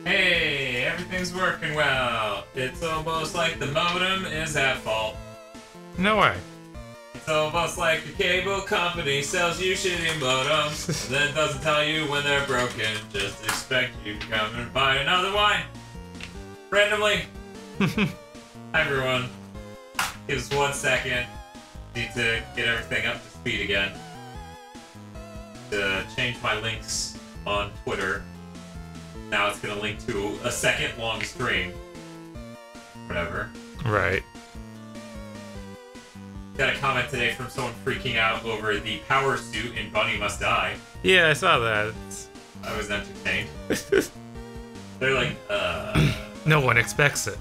Hey, everything's working well. It's almost like the modem is at fault. No way. It's almost like your cable company sells you shitty modems, and then doesn't tell you when they're broken. Just expect you to come and buy another one. Randomly. Hi everyone. Give us 1 second. Need to get everything up to speed again. To change my links on Twitter. Now it's gonna link to a second-long stream. Whatever. Right. Got a comment today from someone freaking out over the power suit in Bunny Must Die. Yeah, I saw that. I was entertained. They're like, No one expects it.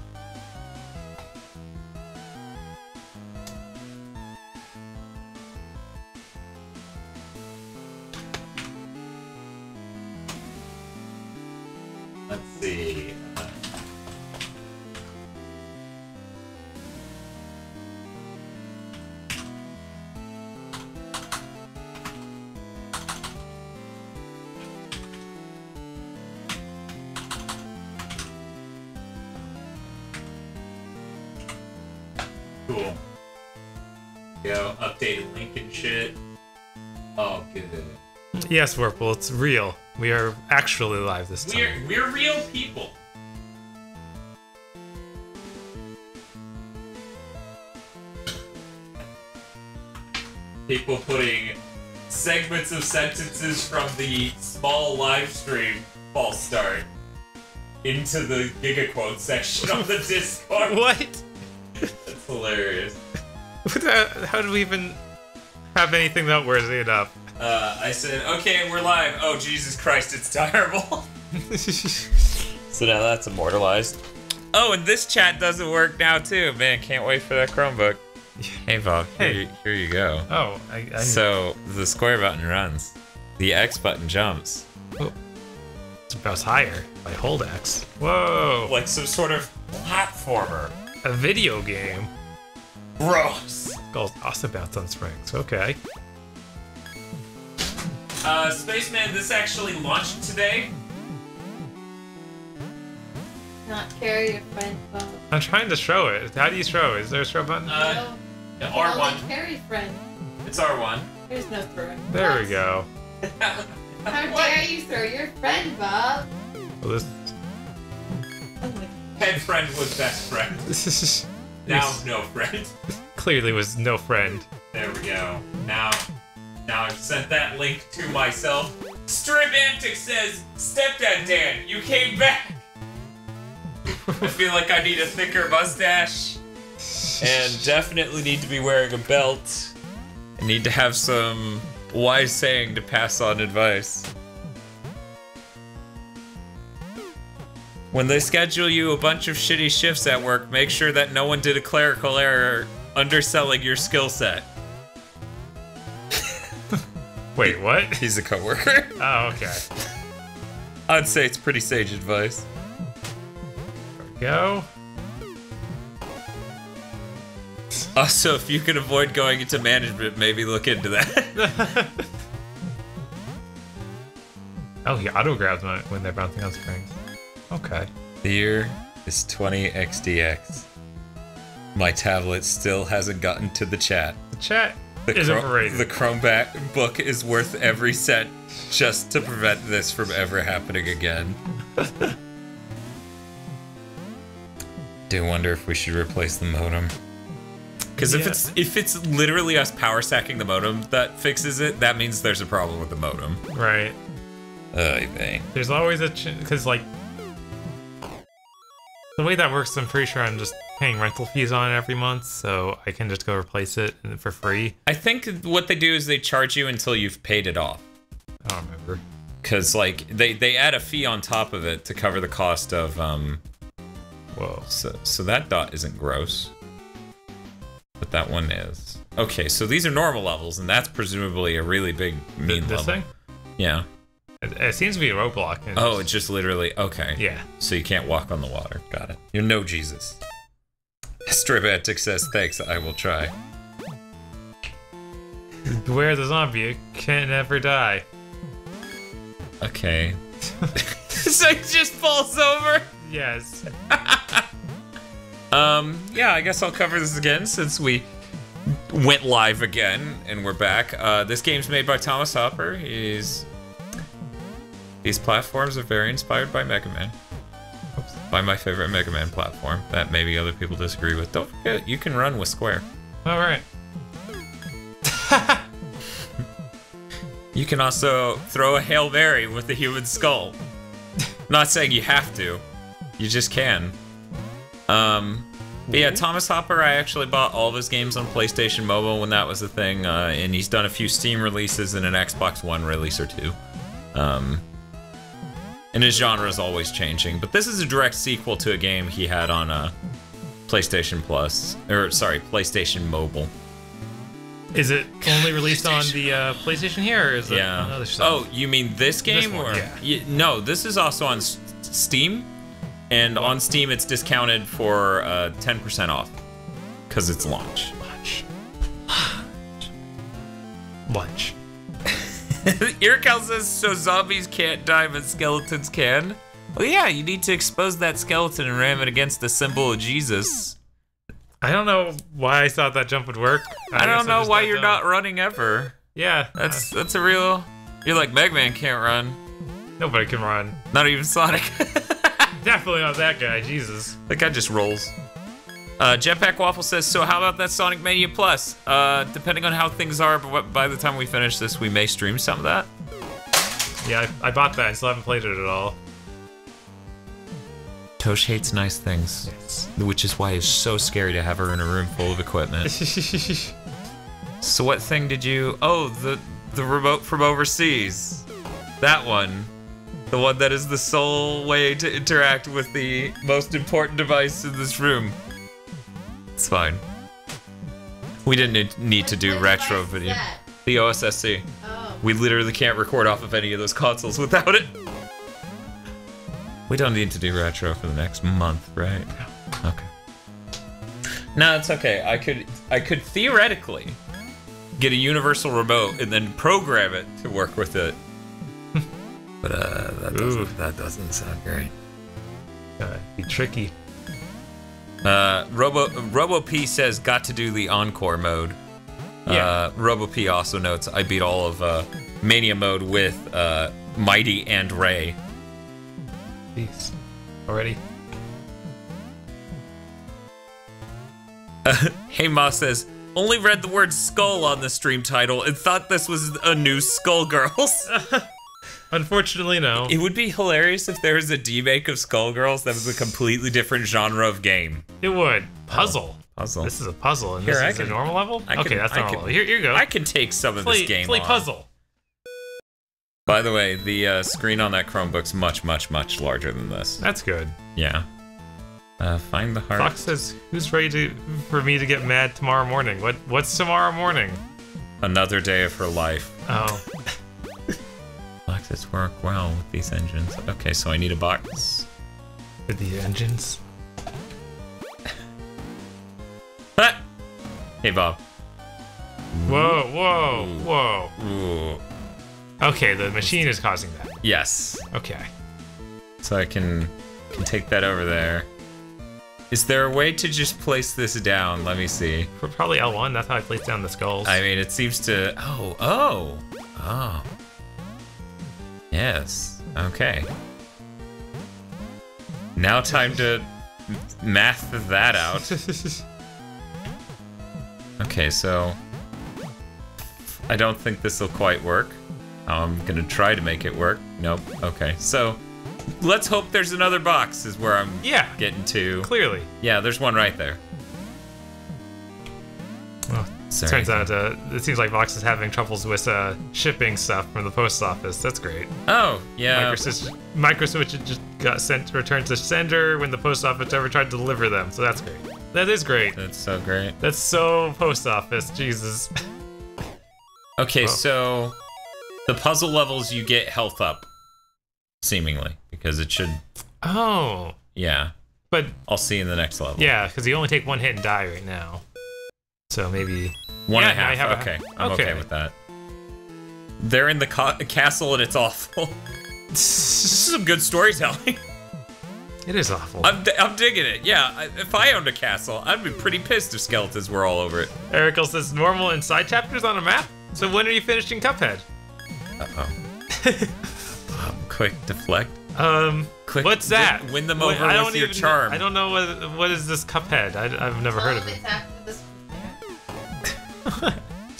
Let's see. Cool. Go, updated link and shit. Oh, good. Yes, Whirlpool, it's real. We are actually live this time. We're real people. People putting segments of sentences from the small live stream false start into the gigaquote section of the Discord. What? That's hilarious. How do we even have anything noteworthy enough? I said, okay, we're live. Oh, Jesus Christ, it's terrible. So now that's immortalized. Oh, and this chat doesn't work now, too. Man, can't wait for that Chromebook. Hey, Bob, here you go. Oh, So, the square button runs. The X button jumps. Oh. It's about higher. I hold X. Whoa. Like some sort of platformer. A video game. Gross. It's called also bounce on springs. Okay. Spaceman, this actually launched today. Not carry your friend phone. I'm trying to show it. How do you show it? Is there a show button? No. R1. Only carry friend. It's R1. There's no throwing. There we go. How dare you throw your friend, Bob? Well, this. Oh my. Head friend was best friend. Now no friend. Clearly was no friend. There we go. Now I've sent that link to myself. Strip Antics says, Stepdad Dan, you came back. I feel like I need a thicker mustache. And definitely need to be wearing a belt. I need to have some wise saying to pass on advice. When they schedule you a bunch of shitty shifts at work, make sure that no one did a clerical error underselling your skill set. Wait, what? He's a coworker. Oh, okay. I'd say it's pretty sage advice. There we go. Also, if you can avoid going into management, maybe look into that. Oh, he auto grabs when they're bouncing on springs. Okay. The year is 20XDX. My tablet still hasn't gotten to the chat. The chat is overrated. The Chromebook book is worth every cent just to prevent this from ever happening again. Do wonder if we should replace the modem. Because if it's literally us power stacking the modem that fixes it, that means there's a problem with the modem. Right. There's always a because like the way that works, I'm pretty sure I'm just paying rental fees on it every month, so I can just go replace it for free. I think what they do is they charge you until you've paid it off. I don't remember. Because like they add a fee on top of it to cover the cost of Whoa. So that dot isn't gross. But that one is. Okay, so these are normal levels, and that's presumably a really big mean level. This thing? Yeah. It seems to be a roadblock. Oh, it's just literally, okay. Yeah. So you can't walk on the water. Got it. You're no Jesus. Stribantic says, thanks, I will try. Beware the zombie, it can never die. Okay. So he just falls over? Yes. Yeah, I guess I'll cover this again since we went live again and we're back. This game's made by Thomas Hopper. These platforms are very inspired by Mega Man. By my favorite Mega Man platform that maybe other people disagree with. Don't forget, you can run with square. All right. You can also throw a Hail Mary with the human skull. Not saying you have to, you just can. But yeah, Thomas Hopper, I actually bought all of his games on PlayStation Mobile when that was a thing, and he's done a few Steam releases and an Xbox One release or two. And his genre is always changing, but this is a direct sequel to a game he had on PlayStation Mobile. Is it only released on the PlayStation here, or is it on other stuff? Oh, you mean this game? This one, or no, this is also on Steam, and on Steam it's discounted for 10% off because it's launch. Lunch. Irkel says, so zombies can't die, but skeletons can? Well, yeah, you need to expose that skeleton and ram it against the symbol of Jesus. I don't know why I thought that jump would work. I don't know why you're not running ever. Yeah. That's a real... You're like, Mega Man can't run. Nobody can run. Not even Sonic. Definitely not that guy, Jesus. That guy just rolls. Jetpack Waffle says, so how about that Sonic Mania Plus? Depending on how things are, but by the time we finish this, we may stream some of that. Yeah, I bought that and still haven't played it at all. Tosh hates nice things, Yes. which is why it's so scary to have her in a room full of equipment. So what thing did you... Oh, the remote from overseas. That one. The one that is the sole way to interact with the most important device in this room. It's fine. We didn't need to do What retro device is video. that? The OSSC. Oh. We literally can't record off of any of those consoles without it. We don't need to do retro for the next month, right? Okay. No, it's okay. I could theoretically get a universal remote and then program it to work with it. But that doesn't sound great. Be tricky. Robo P says got to do the encore mode. Yeah. Robo P also notes I beat all of Mania mode with Mighty and Ray. Jeez. Already? Hey Ma says, only read the word skull on the stream title and thought this was a new Skullgirls. Unfortunately, no. It would be hilarious if there was a remake of Skullgirls that was a completely different genre of game. It would. Puzzle. Puzzle. This is a puzzle, and Here, this I is can- a normal level? I Okay, can- that's I normal. can- Here you go. I can take some of this game play on. puzzle. By the way, the screen on that Chromebook's much, much, much larger than this. That's good. Yeah. Find the heart. Fox says, who's ready for me to get mad tomorrow morning? What's tomorrow morning? Another day of her life. Oh. Boxes work well with these engines. Okay, so I need a box. With the engines? Ah! Hey, Bob. Whoa, whoa, whoa. Ooh. Okay, the machine is causing that. Yes. Okay. So I can take that over there. Is there a way to just place this down? Let me see. For probably L1, that's how I place down the skulls. I mean, it seems to... Oh. Yes. Okay. Now time to math that out. Okay, so... I don't think this will quite work. I'm gonna try to make it work. Nope. Okay, so... Let's hope there's another box is where I'm getting to. Clearly. Yeah, there's one right there. Well, turns out it seems like Vox is having troubles with shipping stuff from the post office. That's great. Oh, yeah. Microswitch just got returned to sender when the post office ever tried to deliver them. So that's great. That is great. That's so great. That's so post office. Jesus. Okay, so the puzzle levels you get health up, seemingly, because it should. Oh. Yeah. But I'll see you in the next level. Yeah, because you only take one hit and die right now. So maybe one and a half. Okay, I'm okay with that. They're in the castle and it's awful. This is some good storytelling. It is awful. I'm digging it. Yeah, if I owned a castle, I'd be pretty pissed if skeletons were all over it. Eric says normal and side chapters on a map? So when are you finishing Cuphead? Uh-oh. Quick deflect. Quick, what's that? Win them over with your charm. I don't know what is this Cuphead. I've never heard of it. It's after this.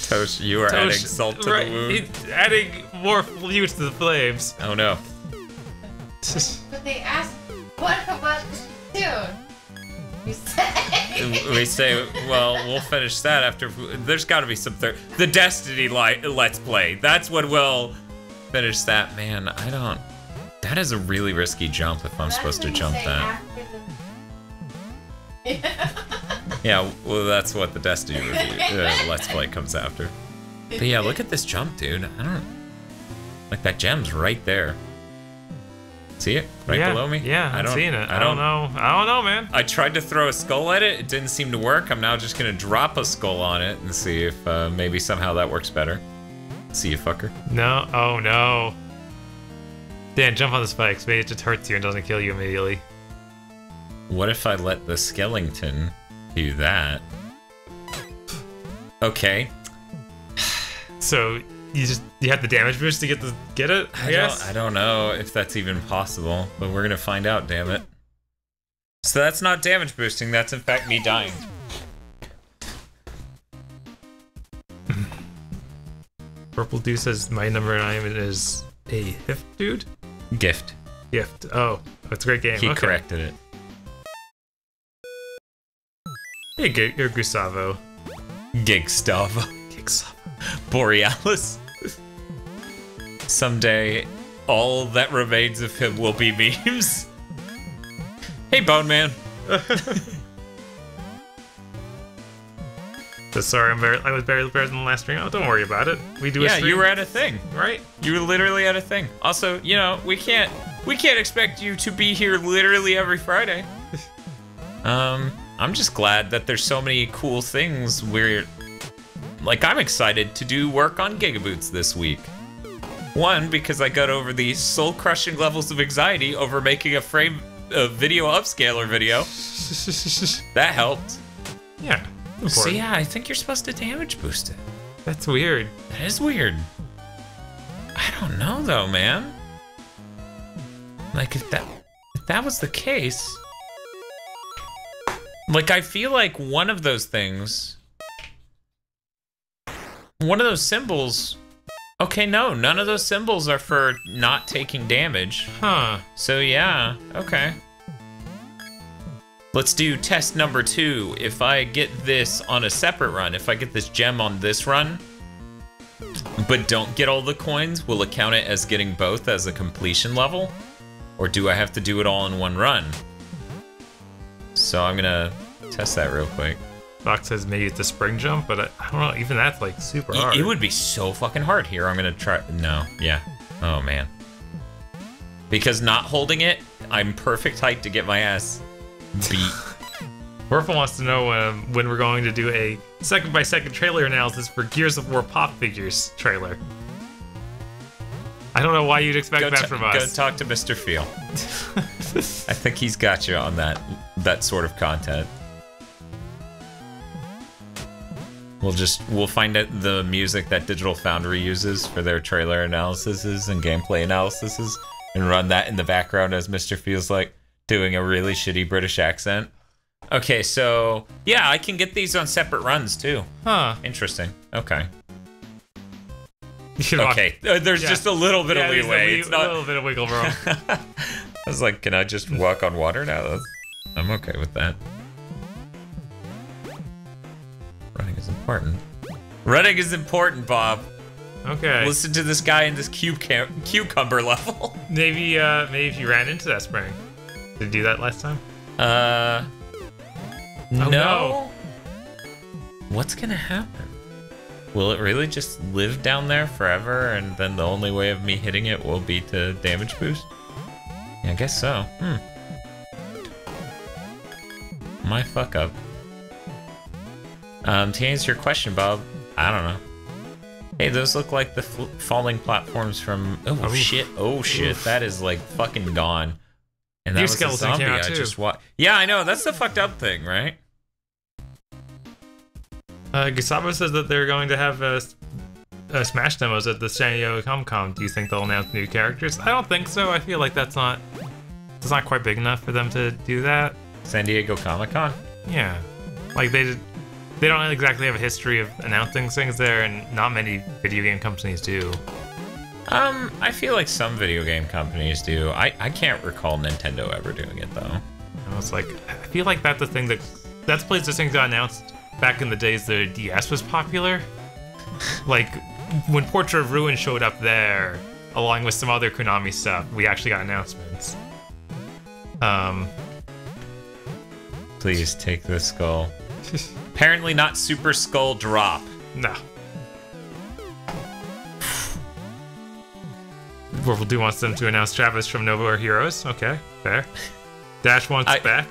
Tosh, you are adding salt to the wound. It's adding more fuel to the flames. Oh no. But they asked, what about the tune? You say. We say, well, we'll finish that after. There's got to be some the Destiny Let's Play. That's what will finish that. Man, I don't. That is a really risky jump if I'm supposed to jump that. Yeah, well, that's what the Destiny review Let's Play comes after. But yeah, look at this jump, dude. I don't like that gem's right there. See it right below me? Yeah, I'm seeing it. I don't know, man. I tried to throw a skull at it. It didn't seem to work. I'm now just gonna drop a skull on it and see if maybe somehow that works better. See you, fucker. No. Oh no. Dan, jump on the spikes. Maybe it just hurts you and doesn't kill you immediately. What if I let the skeleton do that? Okay. So you have the damage boost to get it? I guess. I don't know if that's even possible, but we're gonna find out. Damn it. So that's not damage boosting. That's in fact me dying. Purple Dew says my number 9 is a gift, dude. Gift. Oh, that's a great game. He corrected it. Hey, Gustavo. Gigstavo. Borealis. Someday, all that remains of him will be memes. Hey, Bone Man. Sorry, I was barely better than the last stream. Oh, don't worry about it. We do a stream. Yeah, you were at a thing. Right? You were literally at a thing. Also, you know, we can't expect you to be here literally every Friday. I'm just glad that there's so many cool things like, I'm excited to do work on Gigaboots this week. One, because I got over the soul-crushing levels of anxiety over making a video upscaler video. That helped. Yeah. Important. So yeah, I think you're supposed to damage boost it. That's weird. That is weird. I don't know though, man. Like if that was the case, like I feel like one of those symbols. Okay, no, none of those symbols are for not taking damage. Huh. So yeah, okay. Let's do test number 2. If I get this on a separate run, if I get this gem on this run, but don't get all the coins, will it count it as getting both as a completion level? Or do I have to do it all in one run? So I'm gonna test that real quick. Fox says maybe it's a spring jump, but I don't know, even that's like super hard. It would be so fucking hard here. I'm gonna try, no, yeah. Oh man. Because not holding it, I'm perfect height to get my ass beat. Purple wants to know when we're going to do a second-by-second trailer analysis for Gears of War pop figures trailer. I don't know why you'd expect that from us. Go talk to Mr. Feel. I think he's got you on that sort of content. We'll find out the music that Digital Foundry uses for their trailer analyses and gameplay analyses and run that in the background as Mr. Feels like doing a really shitty British accent. Okay, so yeah, I can get these on separate runs too. Huh. Interesting. Okay. Okay, there's just a little bit of leeway. It's not a little bit of wiggle room. I was like, can I just walk on water now? I'm okay with that. Running is important. Running is important, Bob. Okay. Listen to this guy in this cucumber level. Maybe if you ran into that spring. Did you do that last time? No. What's gonna happen? Will it really just live down there forever, and then the only way of me hitting it will be to damage boost? Yeah, I guess so. My fuck up. To answer your question, Bob, I don't know. Hey, those look like the falling platforms from. Oh shit! Oh shit! Oof. That is like fucking gone. And that New was a skeleton zombie came out I too. just watched. Yeah, I know. That's the fucked up thing, right? Gustavo says that they're going to have Smash demos at the San Diego Comic-Con. Do you think they'll announce new characters? I don't think so. I feel like that's not quite big enough for them to do that. San Diego Comic-Con? Yeah, like they don't exactly have a history of announcing things there, and not many video game companies do. I feel like some video game companies do. I can't recall Nintendo ever doing it though. And I was like, I feel like that's the thing that's PlayStation got announced back in the days the DS was popular. Like when Portrait of Ruin showed up there, along with some other Konami stuff, we actually got announcements. Please take this skull. Apparently not Super Skull Drop. No. World wants them to announce Travis from No More Heroes. Okay, fair. Dash wants back.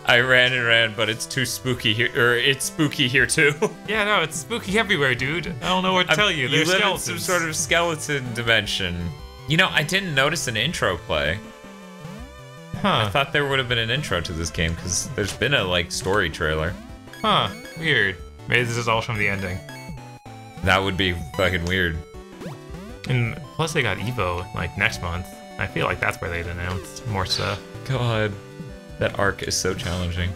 I ran and ran, but it's too spooky here. Or it's spooky here too. Yeah, no, it's spooky everywhere, dude. I don't know what to tell you. There's live skeletons. in some sort of skeleton dimension. You know, I didn't notice an intro play. Huh. I thought there would have been an intro to this game because there's been a like story trailer. Huh. Weird. Maybe this is all from the ending. That would be fucking weird. And plus they got Evo like next month. I feel like that's where they'd announce more stuff. God, that arc is so challenging.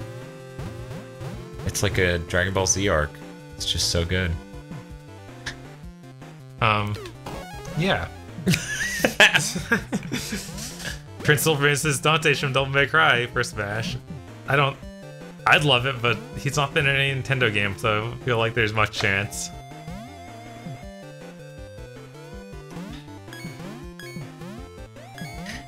It's like a Dragon Ball Z arc. It's just so good. Yeah. Prince Silverman says Dante's from Devil May Cry for Smash. I'd love it, but he's not been in any Nintendo game, so I don't feel like there's much chance.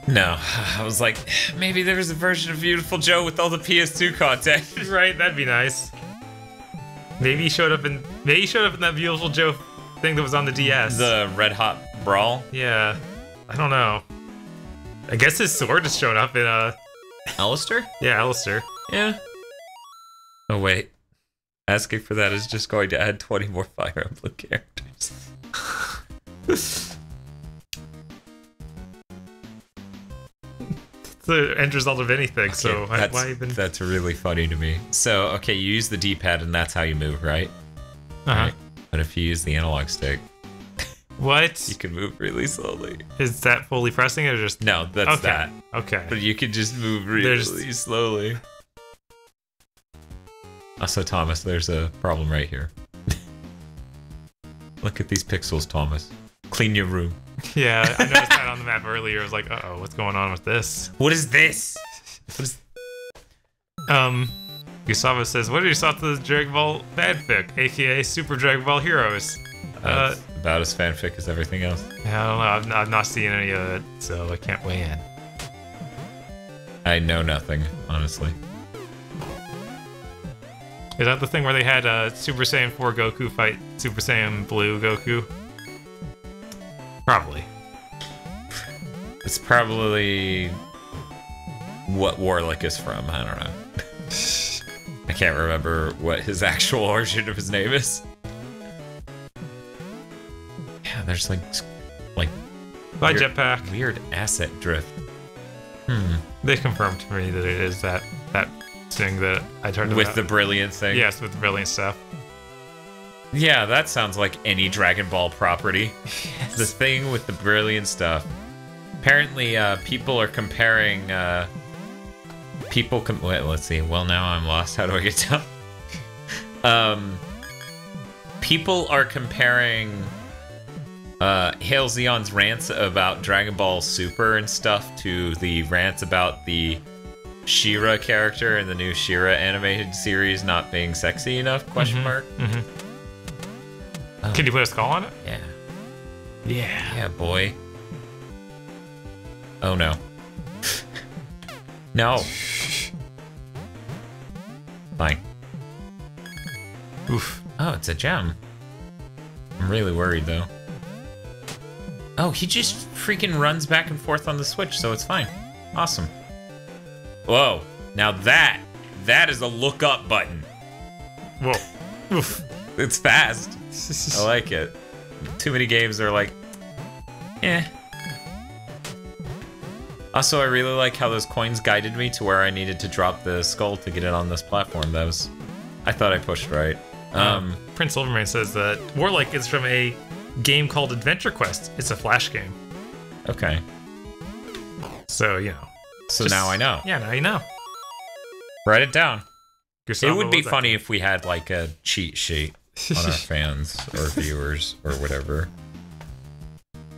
No, I was like, maybe there was a version of Beautiful Joe with all the PS2 content. Right, that'd be nice. Maybe he showed up in that Beautiful Joe thing that was on the DS. The Red Hot Brawl. Yeah, I don't know. I guess his sword has shown up in Alistair? Yeah, Alistair. Yeah. Oh wait, asking for that is just going to add 20 more Fire Emblem characters. It's the end result of anything, okay, so why even? That's really funny to me. So, okay, you use the D-pad and that's how you move, right? Right? But if you use the analog stick... What? You can move really slowly. Is that fully pressing or just... No, that's that. Okay. But you can just move really slowly. Also, Thomas, there's a problem right here. Look at these pixels, Thomas. Clean your room. Yeah, I noticed that on the map earlier. I was like, uh-oh, what's going on with this? What is this? What is... Gustavo says, what are your thoughts on the Dragon Ball fanfic, aka Super Dragon Ball Heroes? About as fanfic as everything else. I don't know, I've not seen any of it, so I can't weigh in. I know nothing, honestly. Is that the thing where they had Super Saiyan 4 Goku fight Super Saiyan Blue Goku? Probably. It's probably what Warlick is from. I don't know. I can't remember what his actual origin of his name is. Yeah, there's like Bye, Jetpack. Weird asset drift. They confirmed to me that it is that thing that I turned about. With the brilliant thing? Yes, with the brilliant stuff. Yeah, that sounds like any Dragon Ball property. Yes. The thing with the brilliant stuff. Apparently, people are comparing, wait, let's see. Well, now I'm lost. How do I get down? People are comparing, Hail Zeon's rants about Dragon Ball Super and stuff to the rants about the She-Ra character in the new She-Ra animated series not being sexy enough, question mark? Can you put a skull on it? Yeah. Yeah. Yeah, boy. Oh, no. No. Fine. Oof. Oh, it's a gem. I'm really worried, though. Oh, he just freaking runs back and forth on the Switch, so it's fine. Awesome. Whoa. Now that is a look up button. Whoa. Oof. It's fast. I like it. too many games are like, eh. Also, I really like how those coins guided me to where I needed to drop the skull to get it on this platform. I thought I pushed right. Prince Silverman says that Warlike is from a game called Adventure Quest. It's a Flash game. Okay. So, you know. So now I know. Yeah, now you know. Write it down. Gustavo, It would be funny if we had like a cheat sheet on our fans or viewers or whatever.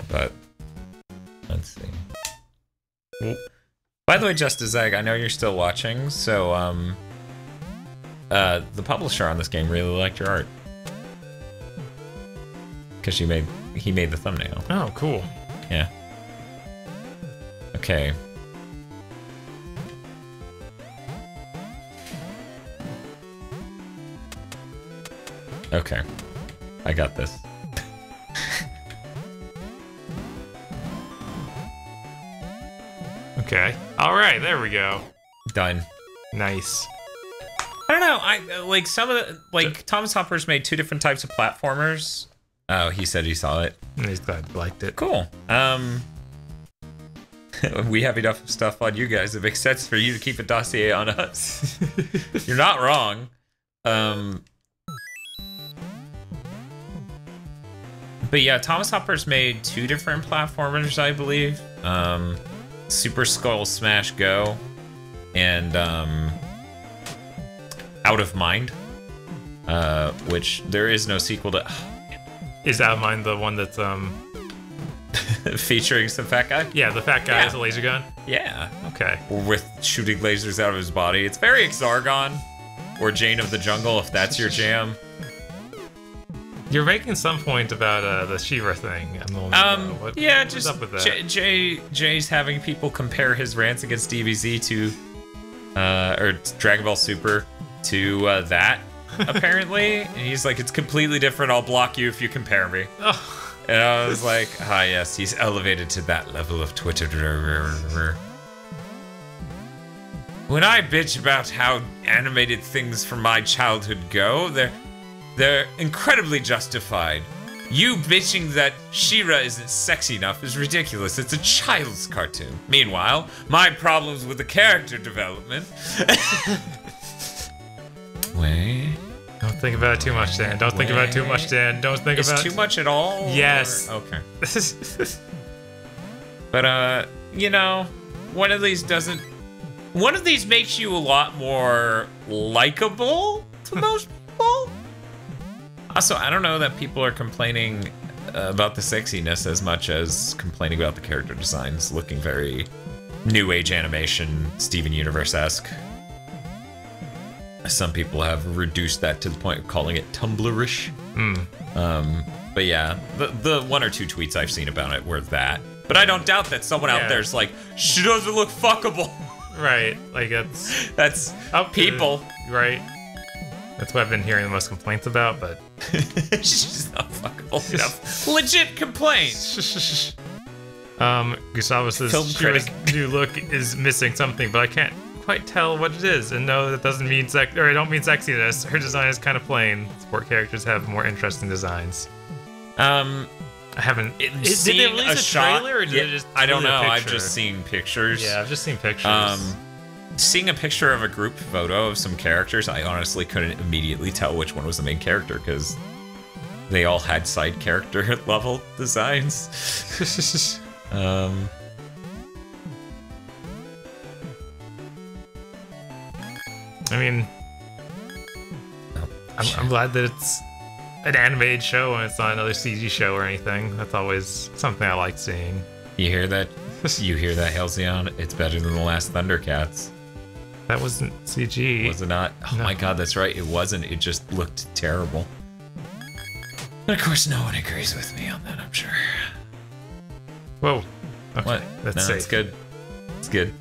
But let's see. By the way, Justice Egg, I know you're still watching, so the publisher on this game really liked your art. Because he made the thumbnail. Oh, cool. Yeah. Okay. Okay. I got this. Okay. All right, there we go. Done. Nice. I don't know. I like some of the Thomas Hopper's made 2 different types of platformers. Oh, he said he saw it. He's glad he liked it. Cool. We have enough stuff on you guys. It makes sense for you to keep a dossier on us. You're not wrong. But yeah, Thomas Hopper's made 2 different platformers, I believe. Super Skull Smash Go and Out of Mind, which there is no sequel to. Is Out of Mind the one that's featuring some fat guy? Yeah, the fat guy has a laser gun? Yeah. Okay. With shooting lasers out of his body. It's very Exargon or Jane of the Jungle, if that's your jam. You're making some point about the She-Ra thing. What's up with that? Jay's having people compare his rants against DBZ to, or Dragon Ball Super to that, apparently. And he's like, it's completely different. I'll block you if you compare me. Oh. And I was like, yes, he's elevated to that level of Twitter. When I bitch about how animated things from my childhood go, they're incredibly justified. You bitching that She-Ra isn't sexy enough is ridiculous. It's a child's cartoon. Meanwhile, my problems with the character development. Wait. Don't think about it too much, Dan. Don't think about it too much, Dan. Don't think about it. Is too much at all? Yes. Or? Okay. But, you know, one of these makes you a lot more likable to most people. Also, I don't know that people are complaining about the sexiness as much as complaining about the character designs looking very new age animation, Steven Universe-esque. Some people have reduced that to the point of calling it Tumblr-ish. But yeah, the 1 or 2 tweets I've seen about it were that. But I don't doubt that someone out there's like, she doesn't look fuckable. Right, like that's people. Right. That's what I've been hearing the most complaints about, but she's not fuckable enough. Legit complaints. Gustavo says She-Ra's new look is missing something, but I can't quite tell what it is. And no, that doesn't mean I don't mean sexiness. Her design is kind of plain. Sport characters have more interesting designs. I haven't. Did they release a trailer or did it just? I don't know. I've just seen pictures. Yeah, I've just seen pictures. Seeing a picture of a group photo of some characters, I honestly couldn't immediately tell which one was the main character because they all had side character level designs. I mean, I'm glad that it's an animated show and it's not another CG show or anything. That's always something I like seeing. You hear that? You hear that, Halcyon? It's better than the last Thundercats. That wasn't CG. Was it not? Oh my god, that's right. It wasn't. It just looked terrible. But of course, no one agrees with me on that, I'm sure. Whoa. Okay, what? That's no, safe. It's good. It's good.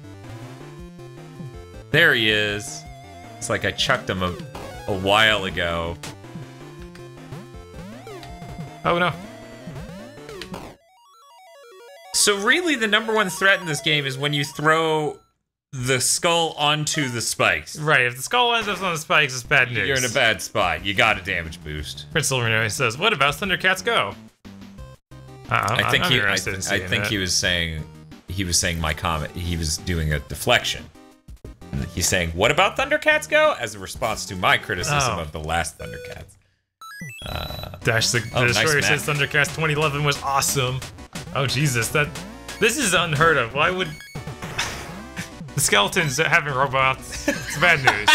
There he is. It's like I chucked him a while ago. Oh no. So really, the #1 threat in this game is when you throw the skull onto the spikes. Right, if the skull ends up on the spikes, it's bad news. You're in a bad spot. You got a damage boost. Prince Silvernoise says, what about Thundercats Go? I think I'm he. interested in I seeing think it. he was saying my comment. He was doing a deflection. He's saying, "What about Thundercats Go?" as a response to my criticism of the last Thundercats. Dash the Destroyer nice says Thundercats 2011 was awesome. Oh Jesus, this is unheard of. Why would the skeletons having robots? It's bad news.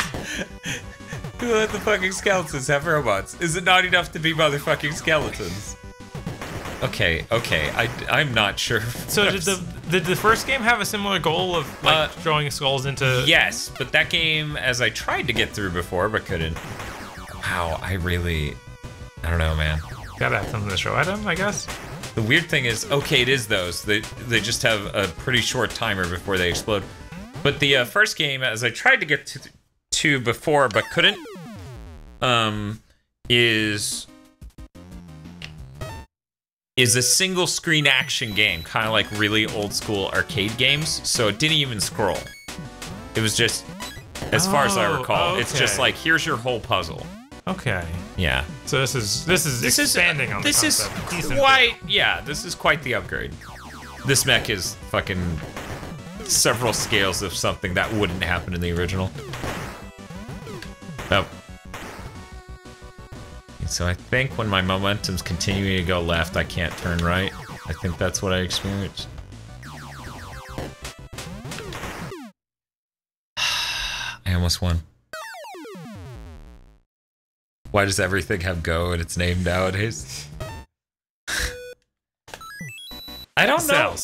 Who let the fucking skeletons have robots? Is it not enough to be motherfucking skeletons? Okay, I'm not sure. So did the first game have a similar goal of like throwing skulls into? Yes, but that game, as I tried to get through before but couldn't. Wow, I don't know, man. Gotta have something to show at him, I guess. The weird thing is, okay, it is those. They just have a pretty short timer before they explode. But the first game, as I tried to get to before but couldn't, is a single screen action game, kind of like really old school arcade games. So it didn't even scroll. It was just, as far as I recall, it's just like, here's your whole puzzle. Okay. Yeah. So this is expanding on the concept. This is quite the upgrade. This mech is fucking several scales of something that wouldn't happen in the original. Oh. So I think when my momentum's continuing to go left, I can't turn right. I think that's what I experienced. I almost won. Why does everything have Go in its name nowadays? I don't know.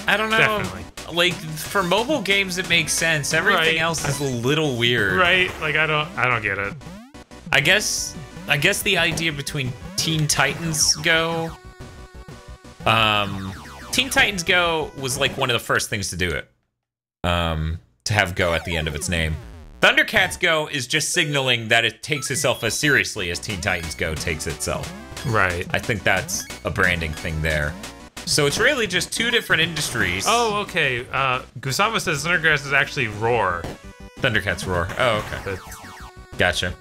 I don't know. Definitely. Like, for mobile games, it makes sense. Everything else is a little weird. Right? Like, I don't get it. I guess the idea between Teen Titans Go... Teen Titans Go was, like, one of the first things to do it. To have Go at the end of its name. Thundercats Go is just signaling that it takes itself as seriously as Teen Titans Go takes itself. Right. I think that's a branding thing there. So it's really just two different industries. Oh, okay. Gusava says Thundercats is actually Roar. Thundercats Roar. Oh, okay. Gotcha.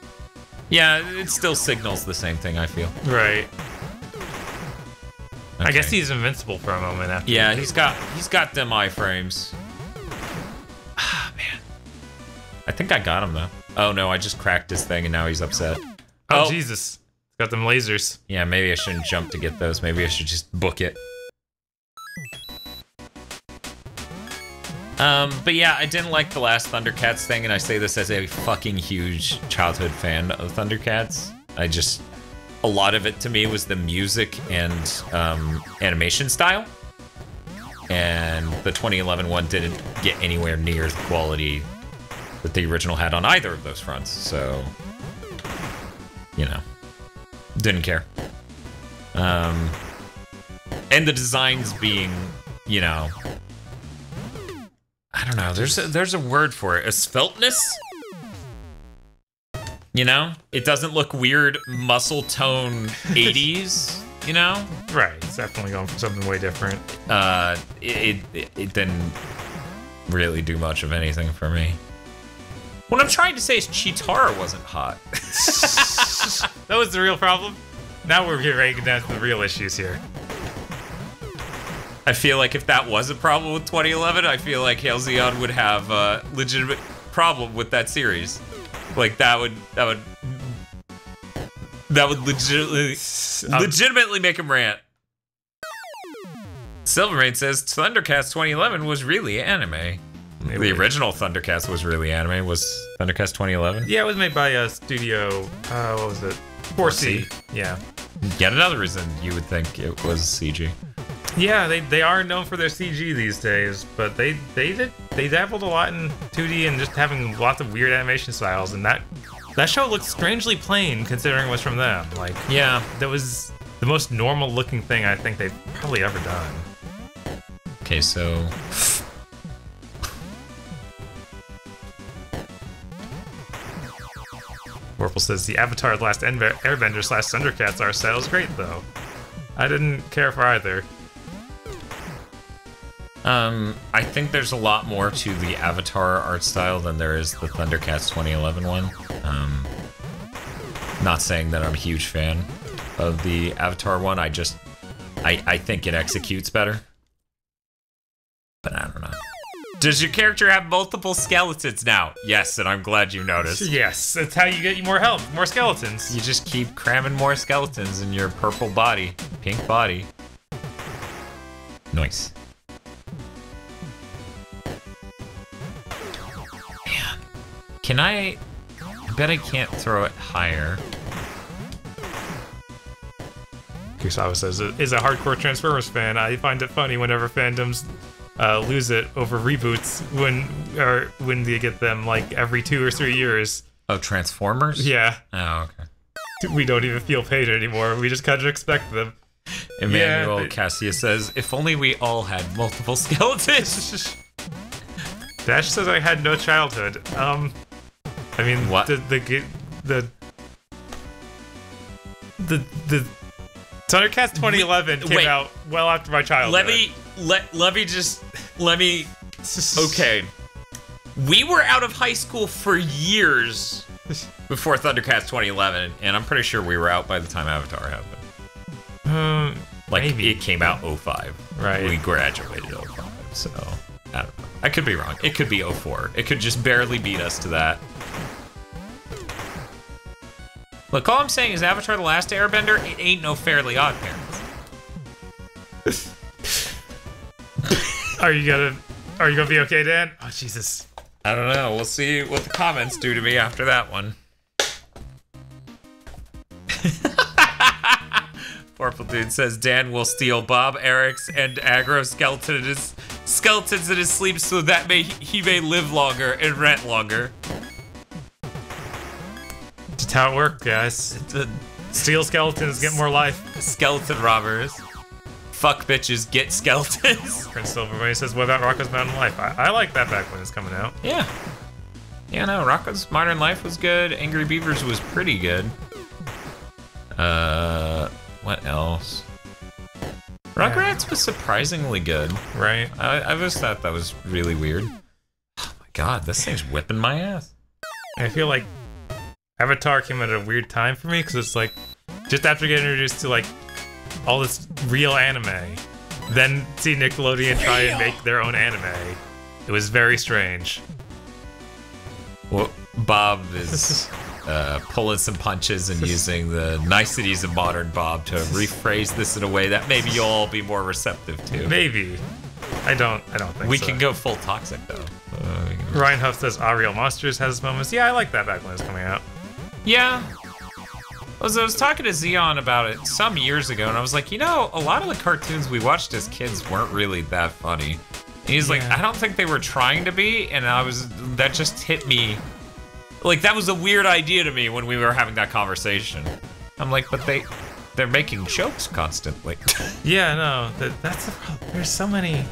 Yeah, it still signals the same thing, I feel. Right. Okay. I guess he's invincible for a moment after. Yeah, he's got them iframes. Ah, man. I think I got him, though. Oh, no, I just cracked his thing, and now he's upset. Oh, Jesus. Got them lasers. Yeah, maybe I shouldn't jump to get those. Maybe I should just book it. But yeah, I didn't like the last Thundercats thing, and I say this as a fucking huge childhood fan of Thundercats. A lot of it to me was the music and animation style. And the 2011 one didn't get anywhere near the quality that the original had on either of those fronts, so, you know, didn't care. And the designs being, you know, I don't know, there's a word for it, asphaltness? You know? It doesn't look weird muscle tone 80s, you know? Right, it's definitely going for something way different. It didn't really do much of anything for me. What I'm trying to say is Cheetara wasn't hot. That was the real problem? Now we're getting ready to get down to the real issues here. I feel like if that was a problem with 2011, I feel like Halcyon would have a legitimate problem with that series. Like that would legitimately make him rant. Silvermane says Thundercats 2011 was really anime. The original Thundercats was really anime. Was Thundercats 2011? Yeah, it was made by Studio. What was it? 4C. Yeah. Yet another reason you would think it was CG. Yeah, they are known for their CG these days, but they dabbled a lot in 2D and just having lots of weird animation styles, and that show looked strangely plain considering it was from them. Like, yeah, that was the most normal looking thing I think they've probably ever done. Okay, so Warple says the Avatar The Last Airbender / Thundercats art style is great though. I didn't care for either. I think there's a lot more to the Avatar art style than there is the Thundercats 2011 one. Not saying that I'm a huge fan of the Avatar one, I just I think it executes better. But I don't know. Does your character have multiple skeletons now? Yes, and I'm glad you noticed. Yes, that's how you get more health, more skeletons. You just keep cramming more skeletons in your purple body, pink body. Nice. Man, can I bet I can't throw it higher. Kusawa says, is a hardcore Transformers fan. I find it funny whenever fandoms lose it over reboots when they get them like every 2 or 3 years. Oh, Transformers? Yeah. Oh, okay. We don't even feel pain anymore. We just kind of expect them. Emmanuel Cassia says, if only we all had multiple skeletons. Dash says I had no childhood. I mean, what? The Thundercats 2011 came out well after my childhood. Let me. Okay, we were out of high school for years before Thundercats 2011, and I'm pretty sure we were out by the time Avatar happened. Like maybe. It came out 05. Right. We graduated 05, so I don't know. I could be wrong. It could be 04. It could just barely beat us to that. Look, all I'm saying is Avatar: The Last Airbender, it ain't no Fairly Odd Parents. Are you gonna be okay, Dan? Oh, Jesus. I don't know. We'll see what the comments do to me after that one. Purple Dude says Dan will steal Bob, Eric's, and aggro skeletons in his sleep so that he may live longer and rent longer. Just how it works, guys. Steal skeletons, get more life. Skeleton robbers. Fuck bitches, get skeletons. Prince Silverway says, what about Rocko's Modern Life? I like that back when it's coming out. Yeah. Yeah, no, Rocko's Modern Life was good. Angry Beavers was pretty good. What else? Rugrats was surprisingly good. Right. I just thought that was really weird. Oh my god, this thing's whipping my ass. I feel like Avatar came at a weird time for me, because it's like, just after getting introduced to like all this real anime, then see Nickelodeon try and make their own anime. It was very strange. Well, Bob is pulling some punches and using the niceties of modern Bob to rephrase this in a way that maybe you'll all be more receptive to. Maybe. I don't think we so. can go full toxic though. Ryan Huff says Ariel Monsters has its moments. Yeah, I like that back when it was coming out. Yeah. I was talking to Xeon about it some years ago, and I was like, you know, a lot of the cartoons we watched as kids weren't really that funny. And he's like, I don't think they were trying to be, and that just hit me. Like, that was a weird idea to me when we were having that conversation. I'm like, but they're making jokes constantly. Yeah, no, that's the problem. There's so many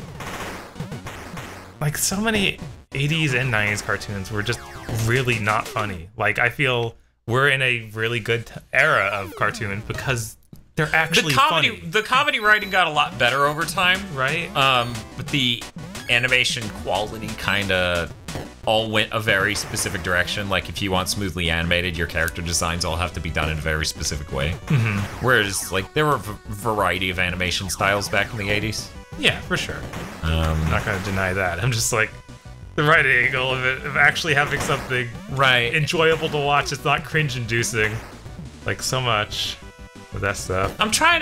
80s and 90s cartoons were just really not funny. Like, I feel we're in a really good era of cartoon because they're actually funny. The comedy writing got a lot better over time. Right? But the animation quality kind of all went a very specific direction. Like, if you want smoothly animated, your character designs all have to be done in a very specific way. Mm-hmm. Whereas, like, there were a variety of animation styles back in the 80s. Yeah, for sure. I'm not gonna deny that. I'm just like, the right angle of it, of actually having something enjoyable to watch. It's not cringe-inducing, like so much with that stuff. I'm trying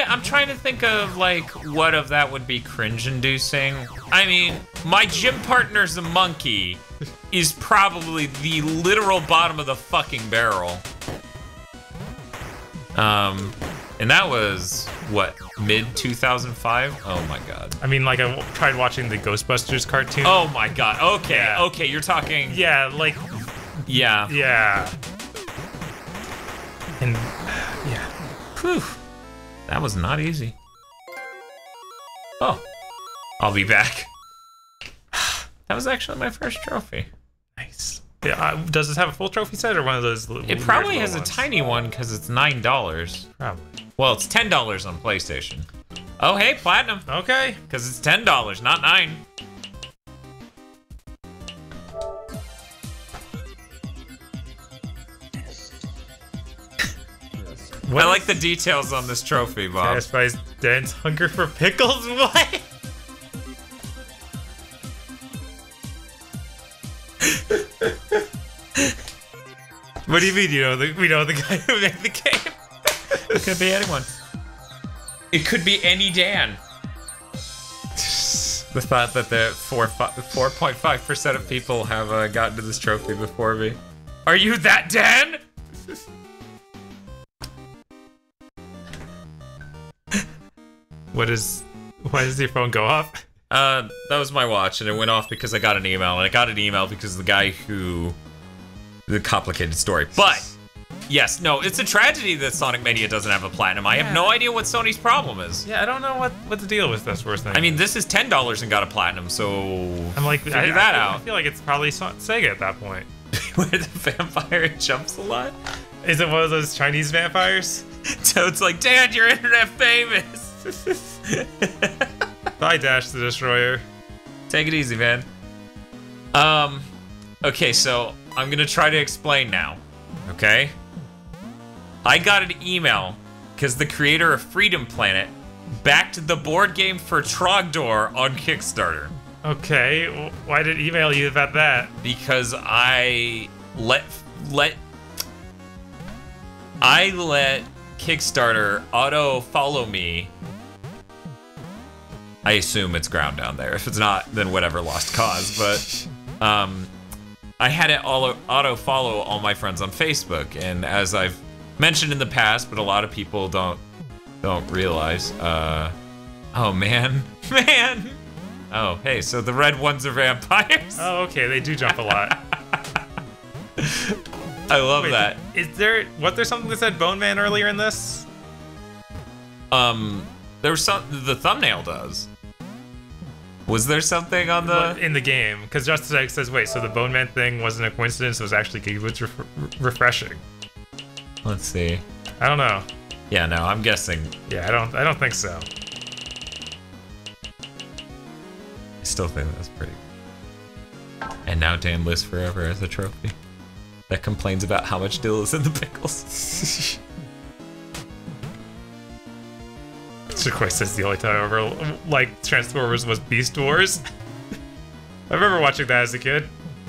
to think of like what of that would be cringe-inducing. I mean, my gym partner's a monkey is probably the literal bottom of the fucking barrel. And that was what, mid 2005? Oh my god. I mean, like, I tried watching the Ghostbusters cartoon. Oh my god. Okay, yeah. Okay, you're talking. Yeah, like. Yeah. Yeah. And yeah. Whew. That was not easy. Oh, I'll be back. That was actually my first trophy. Nice. Yeah, does this have a full trophy set or one of those? It probably has a tiny one because it's $9. Probably. Well, it's $10 on PlayStation. Oh, hey, platinum. Okay. Because it's $10, not $9. What I like the details on this trophy, Bob. Satisfies Dan's hunger for pickles? What? What do you mean? We know the guy who made the game. It could be anyone. It could be any Dan. The thought that the 4.5% of people have gotten to this trophy before me. Are you that Dan? Why does your phone go off? That was my watch, and it went off because I got an email, and I got an email because the guy who... The complicated story. But, yes, no, it's a tragedy that Sonic Mania doesn't have a platinum. I have no idea what Sony's problem is. Yeah, I don't know what the deal with this worst thing. I mean, this is $10 and got a platinum, so... I'm like, figure that out. I feel like it's probably Sega at that point. Where the vampire jumps a lot? Is it one of those Chinese vampires? So it's like, Dad, you're internet famous! Bye, Dash the Destroyer. Take it easy, man. Okay, so I'm gonna try to explain now, okay? I got an email because the creator of Freedom Planet backed the board game for Trogdor on Kickstarter. Okay, why did it email you about that? Because I let Kickstarter auto follow me. I assume it's ground down there. If it's not, then whatever, lost cause. But I had it auto follow all my friends on Facebook, and as I've mentioned in the past, but a lot of people don't realize. Oh man. Oh, hey, so the red ones are vampires. Oh, okay, they do jump a lot. I love that. Was there something that said Bone Man earlier in this? There was the thumbnail does. Was there something on the... In the game, because Justice Egg says, wait, so the Bone Man thing wasn't a coincidence, it was actually refreshing. Let's see. I don't know. Yeah, no, I'm guessing. Yeah, I don't think so. I still think that's pretty good. And now Dan lives forever as a trophy that complains about how much dill is in the pickles. Chicoy says the only time I ever liked Transformers was Beast Wars. I remember watching that as a kid.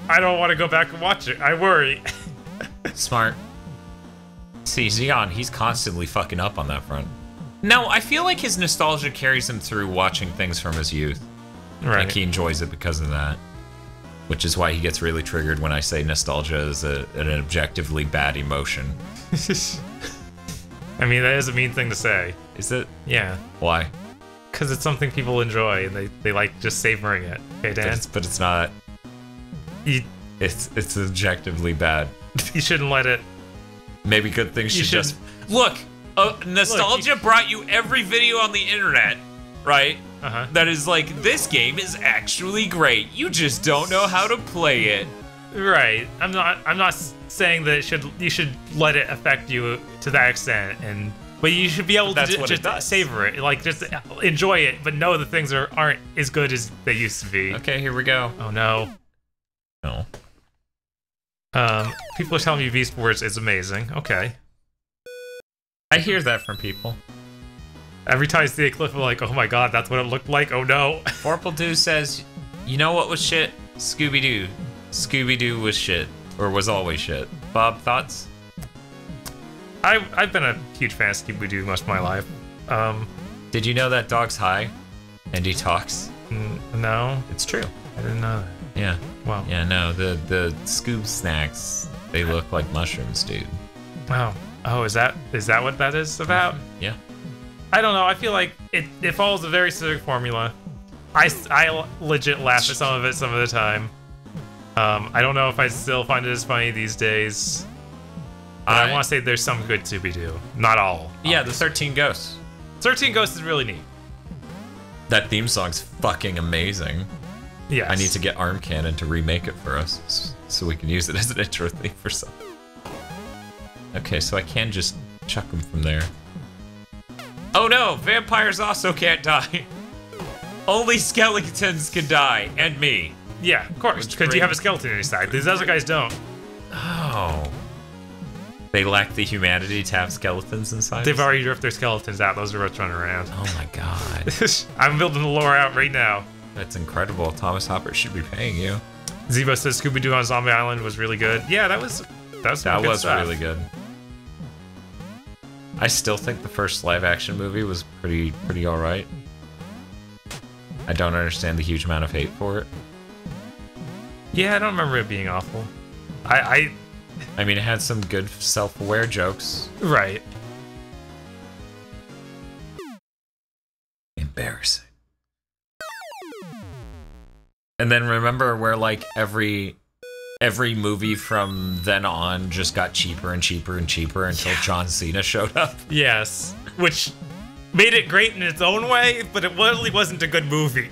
I don't want to go back and watch it. I worry. Smart. See, Xeon, he's constantly fucking up on that front. No, I feel like his nostalgia carries him through watching things from his youth. Right. Like he enjoys it because of that. Which is why he gets really triggered when I say nostalgia is an objectively bad emotion. I mean, that is a mean thing to say. Is it? Yeah. Why? Because it's something people enjoy, and they like just savoring it. Okay, Dan? But it's not... It's objectively bad. You shouldn't let it... Maybe good things should just... Look! Nostalgia brought you every video on the internet, right? Uh-huh. That is like, this game is actually great. You just don't know how to play it. Right. I'm not saying that you should let it affect you to that extent, but you should be able to just savor it, like just enjoy it, but know that things aren't as good as they used to be. Okay, here we go. Oh no. No. People are telling me Beast Wars is amazing. Okay. I hear that from people. Every time I see a clip, I'm like, oh my god, that's what it looked like. Oh no. Vorpal Doo says, you know what was shit? Scooby-Doo. Scooby-Doo was shit. Or was always shit. Bob, thoughts? I've been a huge fan of Scooby-Doo most of my life. Did you know that dog's high? And he talks? No. It's true. I didn't know that. Yeah. Wow. Yeah, no, the Scoob snacks, they look like mushrooms, dude. Wow. Oh, is that what that is about? Yeah. I don't know. I feel like it follows a very specific formula. I legit laugh at some of it some of the time. I don't know if I still find it as funny these days. I want to say there's some good Scooby-Doo. Not all. Yeah, the 13 Ghosts. 13 Ghosts is really neat. That theme song's fucking amazing. Yes. I need to get Arm Cannon to remake it for us so we can use it as an intro theme for something. Okay, so I can just chuck them from there. Oh no, vampires also can't die. Only skeletons can die, and me. Yeah, of course, because you have a skeleton on your side. These other guys don't. Oh. They lack the humanity to have skeletons inside. They've already ripped their skeletons out. Those are what's running around. Oh my god. I'm building the lore out right now. That's incredible. Thomas Hopper should be paying you. Zebo says Scooby-Doo on Zombie Island was really good. Yeah, that was really good. I still think the first live-action movie was pretty alright. I don't understand the huge amount of hate for it. Yeah, I don't remember it being awful. I mean, it had some good self-aware jokes. Right. Embarrassing. And then remember where, like, every movie from then on just got cheaper and cheaper and cheaper until John Cena showed up? Yes. Which made it great in its own way, but it really wasn't a good movie.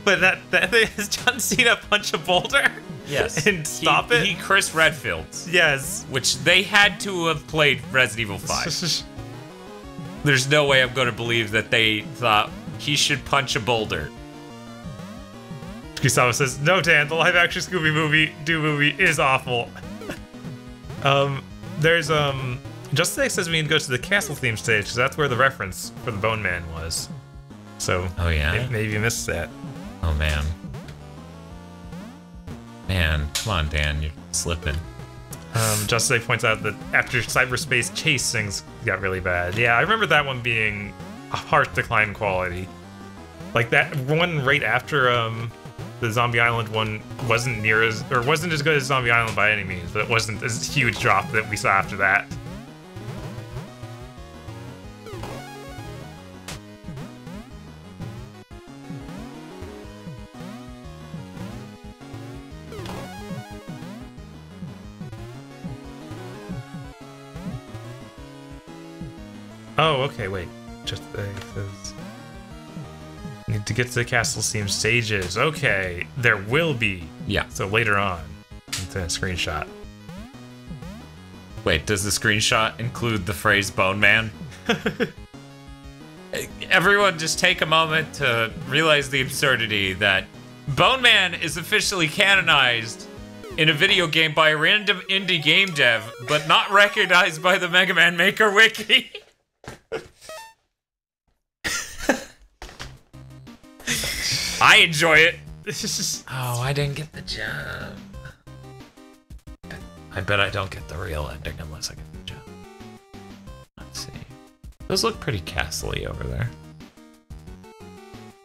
But that thing is John Cena punch a boulder? Yes. And stop it? He Chris Redfield's. Yes. Which they had to have played Resident Evil 5. There's no way I'm going to believe that they thought he should punch a boulder. Gustavo says, no, Dan, the live-action Scooby-Doo movie is awful. There's, Just Today says we need to go to the castle theme stage, because that's where the reference for the Bone Man was. So, oh yeah? Maybe you missed that. Oh man. Man, come on, Dan, you're slipping. Just Today points out that after cyberspace chase, things got really bad. Yeah, I remember that one being a harsh decline in quality. Like that one right after, the Zombie Island one wasn't as good as Zombie Island by any means, but it wasn't this huge drop that we saw after that. Oh, okay, wait. Just says need to get to the castle theme stages. Okay, there will be. Yeah. So later on, it's a screenshot. Wait, does the screenshot include the phrase Bone Man? Everyone just take a moment to realize the absurdity that Bone Man is officially canonized in a video game by a random indie game dev, but not recognized by the Mega Man Maker Wiki. I enjoy it. Oh, I didn't get the job. I bet I don't get the real ending unless I get the job. Let's see. Those look pretty castle-y over there.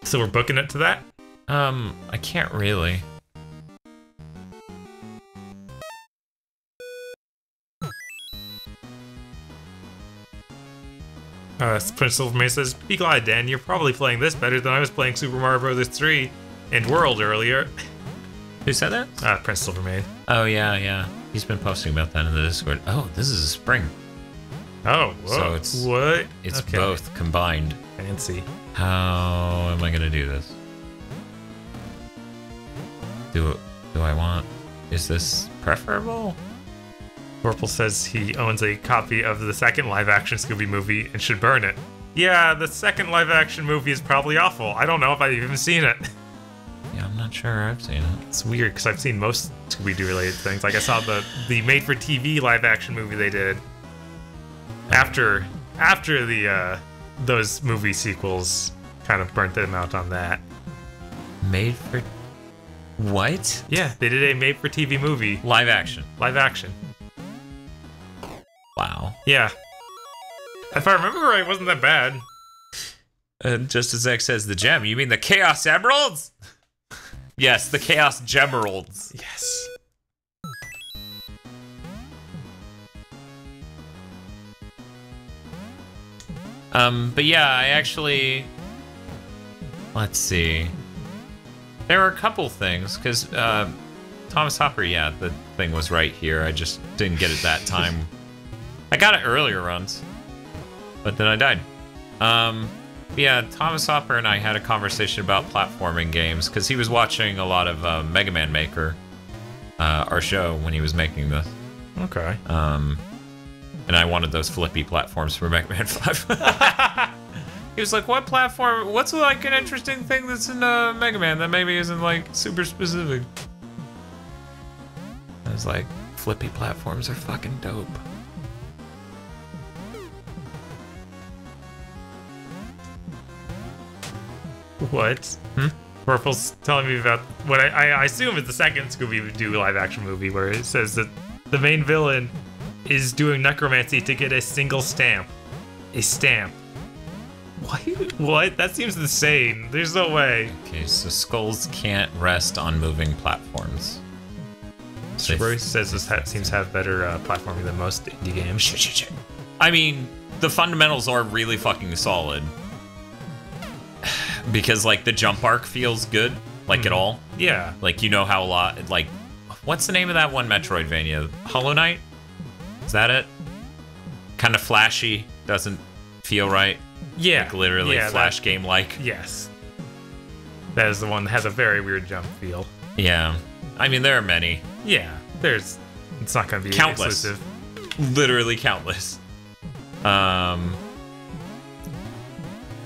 So we're booking it to that? I can't really. Prince Silvermane says, be glad, Dan, you're probably playing this better than I was playing Super Mario Bros. 3 and World earlier. Who said that? Prince Silvermane. Oh, yeah. He's been posting about that in the Discord. Oh, this is a spring. Oh, whoa. So it's... What? It's okay. both combined. Fancy. How am I gonna do this? Do I want... Is this preferable? Vorpal says he owns a copy of the second live-action Scooby movie and should burn it. Yeah, the second live-action movie is probably awful. I don't know if I've even seen it. Yeah, I'm not sure I've seen it. It's weird, because I've seen most Scooby-Doo related things. Like, I saw the made-for-TV live-action movie they did after the, those movie sequels kind of burnt them out on that. Made for... What? Yeah, they did a made-for-TV movie. Live action. Live action. Wow. Yeah. If I remember right, it wasn't that bad. Just as Zach says, the gem. You mean the Chaos Emeralds? Yes, the Chaos Gemeralds. Yes. But yeah, I actually... Let's see. There were a couple things, because Thomas Hopper, yeah, the thing was right here. I just didn't get it that time. I got it earlier runs, but then I died. Yeah, Thomas Hopper and I had a conversation about platforming games, because he was watching a lot of Mega Man Maker, our show, when he was making this. Okay. And I wanted those flippy platforms for Mega Man 5. He was like, what platform, what's like an interesting thing that's in Mega Man that maybe isn't like super specific? I was like, flippy platforms are fucking dope. What? Purple's telling me about what I assume is the second Scooby-Doo live-action movie, where it says that the main villain is doing necromancy to get a single stamp. A stamp. What? What? That seems insane. There's no way. Okay, so skulls can't rest on moving platforms. Bruce says this seems to have better platforming than most indie games. Shit. I mean, the fundamentals are really fucking solid. Because, like, the jump arc feels good, like, at all. Yeah. Like, you know how a lot, like, what's the name of that one Metroidvania? Hollow Knight? Is that it? Kind of flashy, doesn't feel right. Yeah. Like, literally flash game-like. Yes. That is the one that has a very weird jump feel. Yeah. I mean, there are many. Yeah. It's not going to be countless. exclusive. Literally countless. Hey,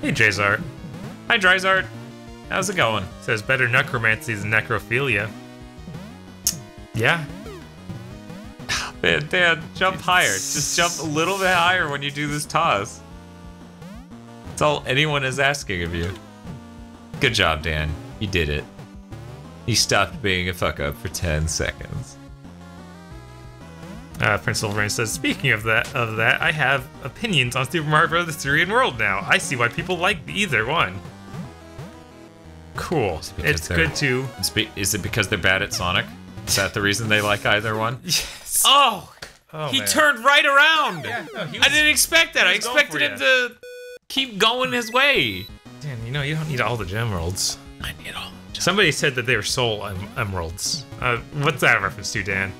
Jzart. Hi, Dryzart. How's it going? Says better necromancy than necrophilia. Yeah. Dan, jump higher. Just jump a little bit higher when you do this toss. That's all anyone is asking of you. Good job, Dan. You did it. You stopped being a fuck up for 10 seconds. Prince Silverrain says, speaking of that, I have opinions on Super Mario Bros. 3 and World now. I see why people like either one. Cool. It's good to... Is it because they're bad at Sonic? Is that the reason they like either one? Yes. Oh he man. turned right around. Yeah, no, I didn't expect that. I expected him to keep going his way. Dan, you know, you don't need all the gem worlds. I need all. Somebody said that they were soul emeralds. What's that reference to, Dan?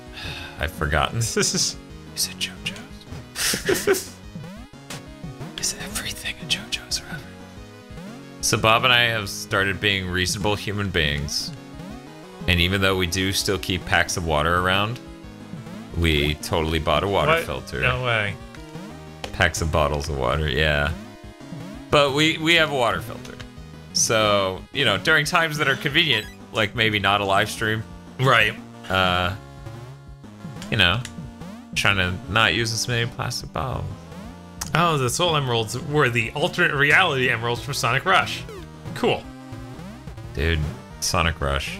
I've forgotten. Is it JoJo's? Is everything a JoJo's reference? So Bob and I have started being reasonable human beings. And even though we do still keep packs of water around, we totally bought a water filter. No way. Packs of bottles of water, yeah. But we have a water filter. So, you know, during times that are convenient, like maybe not a live stream. Right. You know, trying to not use as many plastic bottles. Oh, the soul emeralds were the alternate reality emeralds from Sonic Rush. Cool. Dude, Sonic Rush.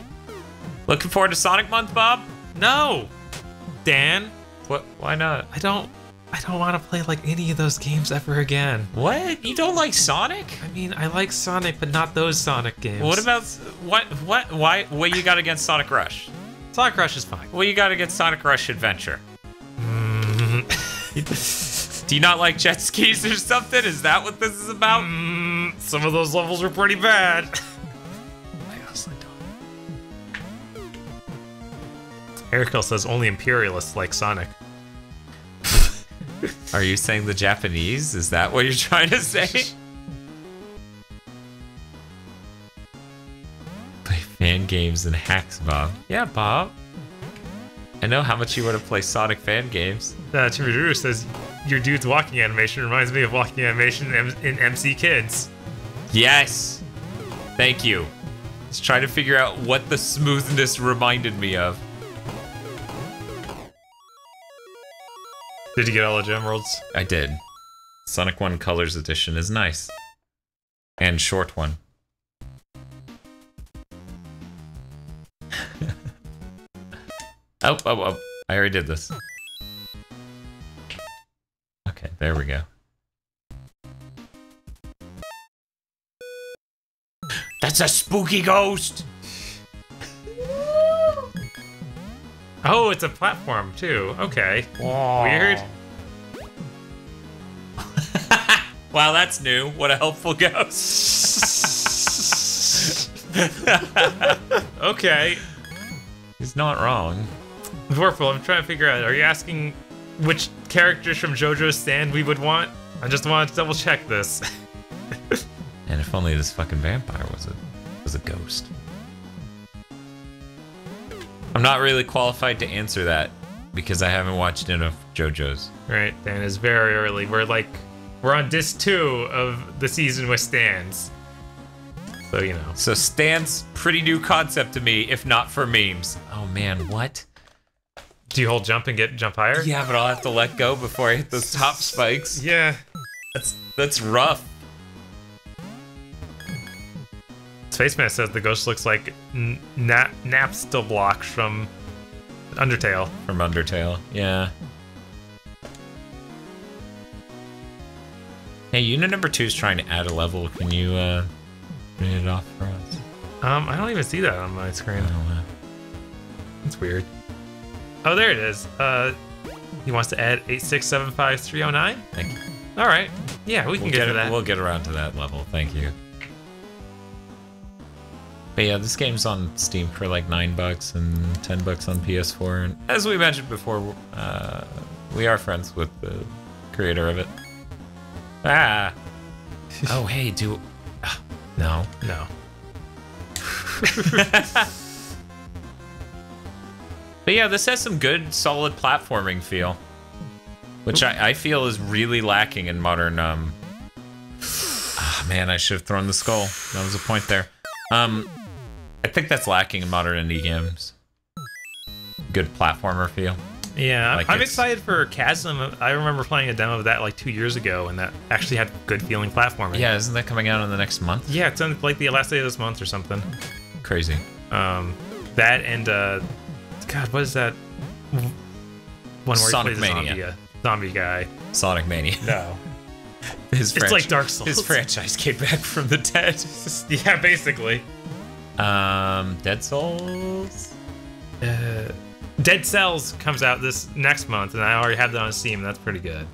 Looking forward to Sonic Month, Bob? No! Dan? What? Why not? I don't want to play like any of those games ever again. What? You don't like Sonic? I mean, I like Sonic, but not those Sonic games. What about what you got against Sonic Rush? Sonic Rush is fine. What you got against Sonic Rush Adventure? Do you not like jet skis or something? Is that what this is about? Some of those levels were pretty bad. I honestly don't. Eric says only Imperialists like Sonic. Are you saying the Japanese? Is that what you're trying to say? Play fan games and hacks, Bob. Yeah, Bob. I know how much you want to play Sonic fan games. Chimichurri says your dude's walking animation reminds me of walking animation in MC Kids. Yes. Thank you. Just trying to figure out what the smoothness reminded me of. Did you get all the gem worlds? I did. Sonic 1 Colors Edition is nice. And short one. Oh. I already did this. Okay, there we go. That's a spooky ghost! Oh, it's a platform too. Okay. Whoa. Weird. Wow, that's new. What a helpful ghost. Okay. He's not wrong. Vorpal, I'm trying to figure out, are you asking which characters from JoJo's stand we would want? I just wanted to double check this. And if only this fucking vampire was a ghost. I'm not really qualified to answer that because I haven't watched enough JoJo's. Right, Dan, it's very early. We're on disc 2 of the season with stands. So, you know. So stands, pretty new concept to me, if not for memes. Oh man, what? Do you hold jump and get jump higher? Yeah, but I'll have to let go before I hit those top spikes. Yeah. That's rough. Spaceman says the ghost looks like Napstal blocks from Undertale. From Undertale, yeah. Hey, unit number 2 is trying to add a level. Can you read it off for us? I don't even see that on my screen. I don't know. That's weird. Oh, there it is. He wants to add 8675309. Thank you. All right. Yeah, we can get to that. We'll get around to that level. Thank you. But yeah, this game's on Steam for like $9 and $10 on PS4. And as we mentioned before, we are friends with the creator of it. Ah. Oh, hey, no. No. But yeah, this has some good, solid platforming feel, which I feel is really lacking in modern. Man, I should have thrown the skull. That was a point there. I think that's lacking in modern indie games. Good platformer feel. Yeah, Like I'm excited for Chasm. I remember playing a demo of that like 2 years ago, and that actually had good feeling platforming. Yeah, isn't that coming out in the next month? Yeah, it's on like the last day of this month or something. Crazy. That and God, what is that one where Sonic he plays Mania. a zombie guy? Sonic Mania. No, It's like Dark Souls. His franchise came back from the dead. Yeah, basically. Dead Souls? Dead Cells comes out this next month, and I already have that on Steam. That's pretty good.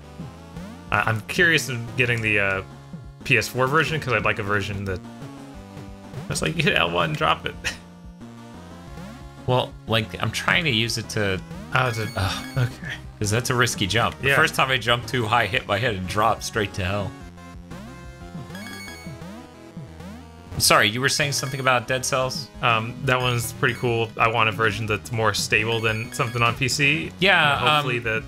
I'm curious of getting the PS4 version because I'd like a version that just like you hit L1 and drop it. Well, like, I'm trying to use it to... Okay. Because that's a risky jump. Yeah. The first time I jumped too high, hit my head and dropped straight to hell. Sorry, you were saying something about Dead Cells? That one's pretty cool. I want a version that's more stable than something on PC. Yeah, Hopefully that...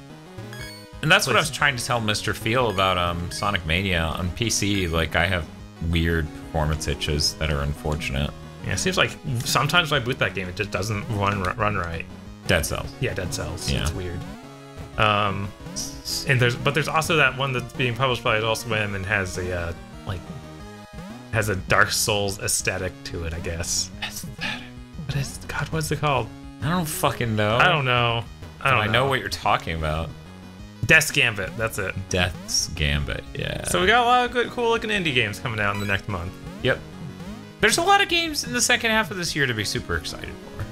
And that's what I was trying to tell Mr. Feel about Sonic Mania. On PC, like, I have weird performance itches that are unfortunate. Yeah, it seems like sometimes when I boot that game, it just doesn't run right. Dead Cells. Yeah, Dead Cells. Yeah. It's weird. And there's also that one that's being published by Adult Swim and has a has a Dark Souls aesthetic to it, I guess. Aesthetic. What's it called? I don't fucking know. I don't know. I know what you're talking about. Death's Gambit, that's it. Death's Gambit, yeah. So we got a lot of good, cool looking indie games coming out in the next month. Yep. There's a lot of games in the second half of this year to be super excited for.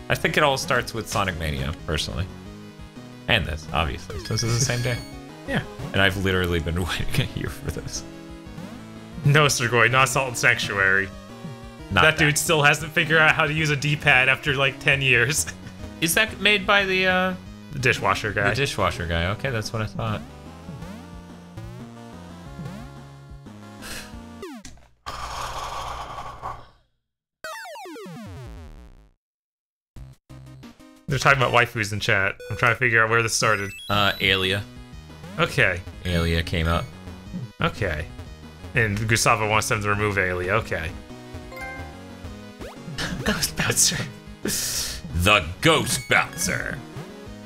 I think it all starts with Sonic Mania, personally. And this, obviously. So this is the same day. Yeah. And I've literally been waiting a year for this. No, Sirgoy, not Salt and Sanctuary. That dude still hasn't figured out how to use a D-pad after like 10 years. Is that made by the dishwasher guy? The dishwasher guy. Okay, that's what I thought. They're talking about waifus in chat. I'm trying to figure out where this started. Alia. Okay. Alia came up. Okay. And Gustavo wants them to remove Alia. Okay. Ghost Bouncer. The Ghost Bouncer.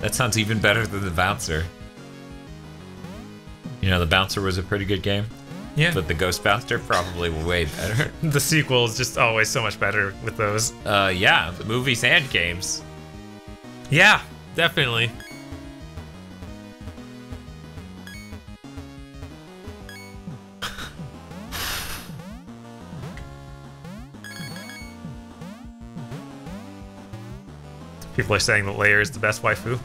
That sounds even better than the Bouncer. You know, the Bouncer was a pretty good game. Yeah. But the Ghost Bouncer probably way better. The sequel is just always so much better with those. Yeah, the movies and games. Yeah, definitely. People are saying that Layer is the best waifu.